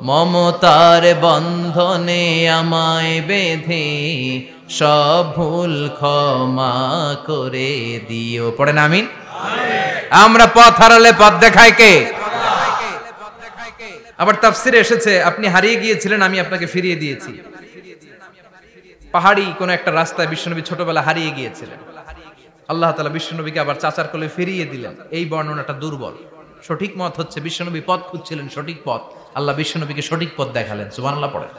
মমতার বন্ধনে আমায় বেঁধে সব ভুল ক্ষমা করে দিও। পড়েন আমিন। আমরা পথ হারালে পথ দেখায় কে? আবার তাফসিরে এসেছে আপনি হারিয়ে গিয়েছিলেন, আমি আপনাকে ফিরিয়ে দিয়েছি। পাহাড়ি কোন একটা রাস্তায় বিশ্বনবী ছোটবেলা হারিয়ে গিয়েছিলেন, আল্লাহ তাআলা বিশ্বনবীকে আবার চাচার কোলে ফিরিয়ে দিলেন। এই বর্ণনাটা দুর্বল। সঠিক মত হচ্ছে বিশ্বনবী পথ খুঁজছিলেন, সঠিক পথ, আল্লাহ বিশ্বনবীকে সঠিক পথ দেখালেন, সুবহানাল্লাহ পড়েন।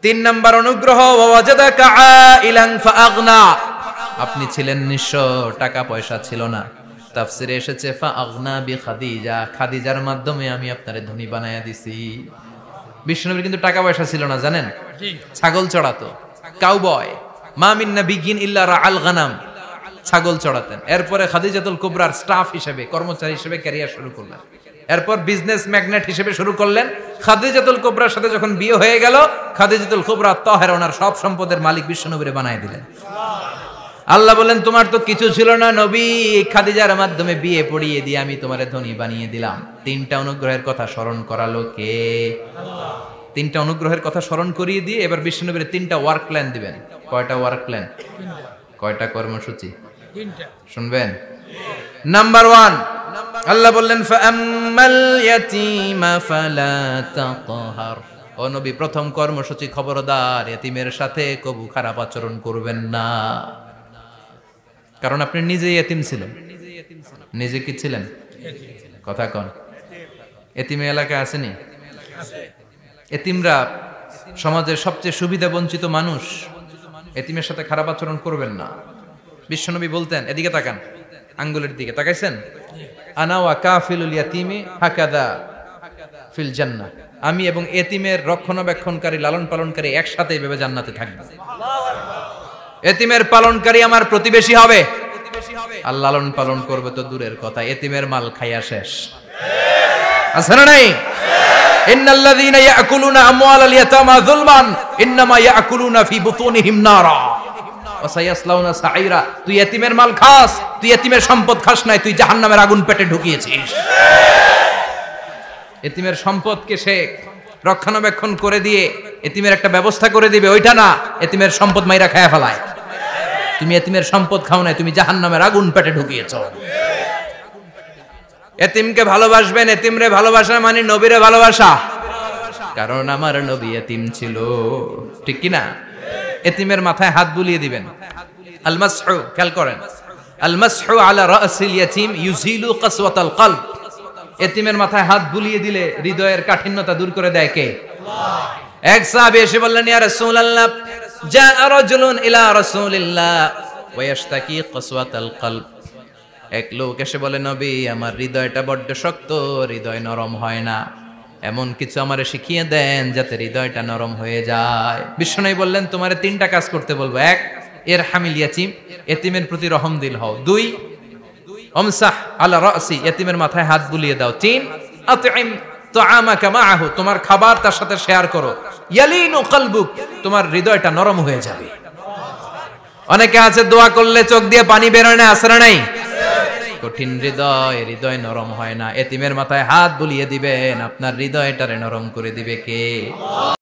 3 নাম্বার অনুগ্রহ, ওয়াজাদাকা আইলান ফাআগনা, আপনি ছিলেন নিঃস্ব, টাকা পয়সা ছিল না। তাফসিরে এসেছে ফাআগনা বিখাদিজা, খাদিজার মাধ্যমে আমি আপনারে ধনী বানায়া দিছি। বিশ্বনবীর কিন্তু টাকা পয়সা ছিল না জানেন, ছাগল চড়াতো, কাউবয়। মা মিন নাবিয়্যিন ইল্লা রাআল গানাম, ছাগল চড়াতেন। এরপরে খাদিজাতুল কুবরার স্টাফ হিসেবে, কর্মচারী হিসেবে ক্যারিয়ার শুরু করলেন। এরপর বিজনেস ম্যাগনেট হিসেবে শুরু করলেন। খাদিজাতুল কুবরার সাথে যখন বিয়ে হয়ে গেল, খাদিজাতুল কুবরা তাহেরা ওনার সব সম্পদের মালিক বিশ্বনবীরে বানায় দিলেন। আল্লাহ বলেন তোমার তো কিছু ছিল না নবী, খাদিজার মাধ্যমে বিয়ে পড়িয়ে দিয়ে আমি তোমারে ধনী বানিয়ে দিলাম। 3টা অনুগ্রহের কথা স্মরণ করালো কে? আল্লাহ। 3টা অনুগ্রহের কথা স্মরণ করিয়ে দিয়ে এবার বিশ্বনবীর 3টা ওয়ার্ক প্ল্যান দিবেন। কয়টা ওয়ার্ক প্ল্যান? কয়টা কর্মসূচি? 3টা। শুনবেন? নাম্বার 1, আল্লাহ বললেন ফাআম্মাল ইয়াতীমা ফালা তাকহার, ও নবী প্রথম কর্মসূচি খবরদার এতিমের সাথে কবু খারাপ আচরণ করবেন না, কারণ আপনি নিজে এতিম ছিলেন। নিজে কি ছিলেন? কথা কন। এতিমে এলাকায় আসেনি? এতিমরা সমাজের সবচেয়ে সুবিধা বঞ্চিত মানুষ, এতিমের সাথে খারাপ আচরণ করবেন না। বিশ্বনবী বলতেন, এদিকে তাকান, আঙ্গুলের দিকে তাকাইছেন, আনা ওয়া কাফিলুল ইয়াতীমি হাকাদা ফিল জান্নাহ, আমি এবং এতিমের রক্ষণাবেক্ষণকারী লালন পালনকারী একসাথে এভাবে জান্নাতে থাকবে। এতিমের পালনকারী আমার প্রতিবেশী হবে, আর লালন পালন করবে তো দূরের কথা, এতিমের মাল খাইয়া শেষ। আছে না নাই? ইন্নাল্লাযীনা ইয়াকুলুনা আমওয়ালাল ইয়াতামা যুলমান ইন্নামা ইয়াকুলুনা ফি বুতুনিহিম নারা ওয়া সায়াসলাউনা সাঈরা। তুই এতিমের মাল খাস, তুই এতিমের সম্পদ খাস নাই, তুই জাহান্নামের আগুন পেটে ঢুকিয়েছিস। এতিমের সম্পদকে সে রক্ষণাবেক্ষণ করে দিয়ে এতিমের একটা ব্যবস্থা করে দিবে, ওইটা না, এতিমের সম্পদ মাইরা খায়া ফেলায়। তুমি এতিমের সম্পদ খাও নাই, তুমি জাহান্নামের আগুন পেটে ঢুকিয়েছো। এতিমকে ভালোবাসবেন, এতিমরে ভালোবাসা মানে নবীরে ভালোবাসা, কারণ আমার নবী এতিম ছিল, ঠিক কি না? এতিমের মাথায় হাত বুলিয়ে দিবেন। আল মাসহু, খেয়াল করেন, আল মাসহু আলা রাসিল ইয়াতিম ইউজিলু কাসওয়াতাল কলব। এতিমের মাথায় হাত বুলিয়ে দিলে হৃদয়ের কাঠিন্যতা দূর করে দেয় কে? আল্লাহ। এক সাহাবী এসে বললেন, ইয়া রাসূলুল্লাহ, জাআ রাজুলুন ইলা রাসূলিল্লাহ ওয়া ইয়াশতাকি কাসওয়াতাল কলব। এক লোক এসে বলে, নবী, আমার হৃদয়টা বড্ড শক্ত, হৃদয় নরম হয় না, এমন কিছু আমারে শিখিয়ে দেন যাতে হৃদয়টা নরম হয়ে যায়। বিশ্বনবী বললেন, তোমারে তিনটা কাজ করতে বলবো। এক, ইরহামিল ইয়াতীম, এতিমের প্রতি রহমদিল হও। দুই, আমসাহ আলা রাসি, এতিমের মাথায় হাত বুলিয়ে দাও। তিন, আতইম তুআমাকা মাআহু, তোমার খাবার তার সাথে শেয়ার করো। ইয়ালিনু কলবুক, তোমার হৃদয়টা নরম হয়ে যাবে। অনেকে আছে দোয়া করলে চোখ দিয়ে পানি বের হয় না, আসরা নাই? কঠিন হৃদয়, হৃদয় নরম হয় না, এতিমের মাথায় হাত বুলিয়ে দিবেন, আপনার হৃদয়টারে নরম করে দিবে কে?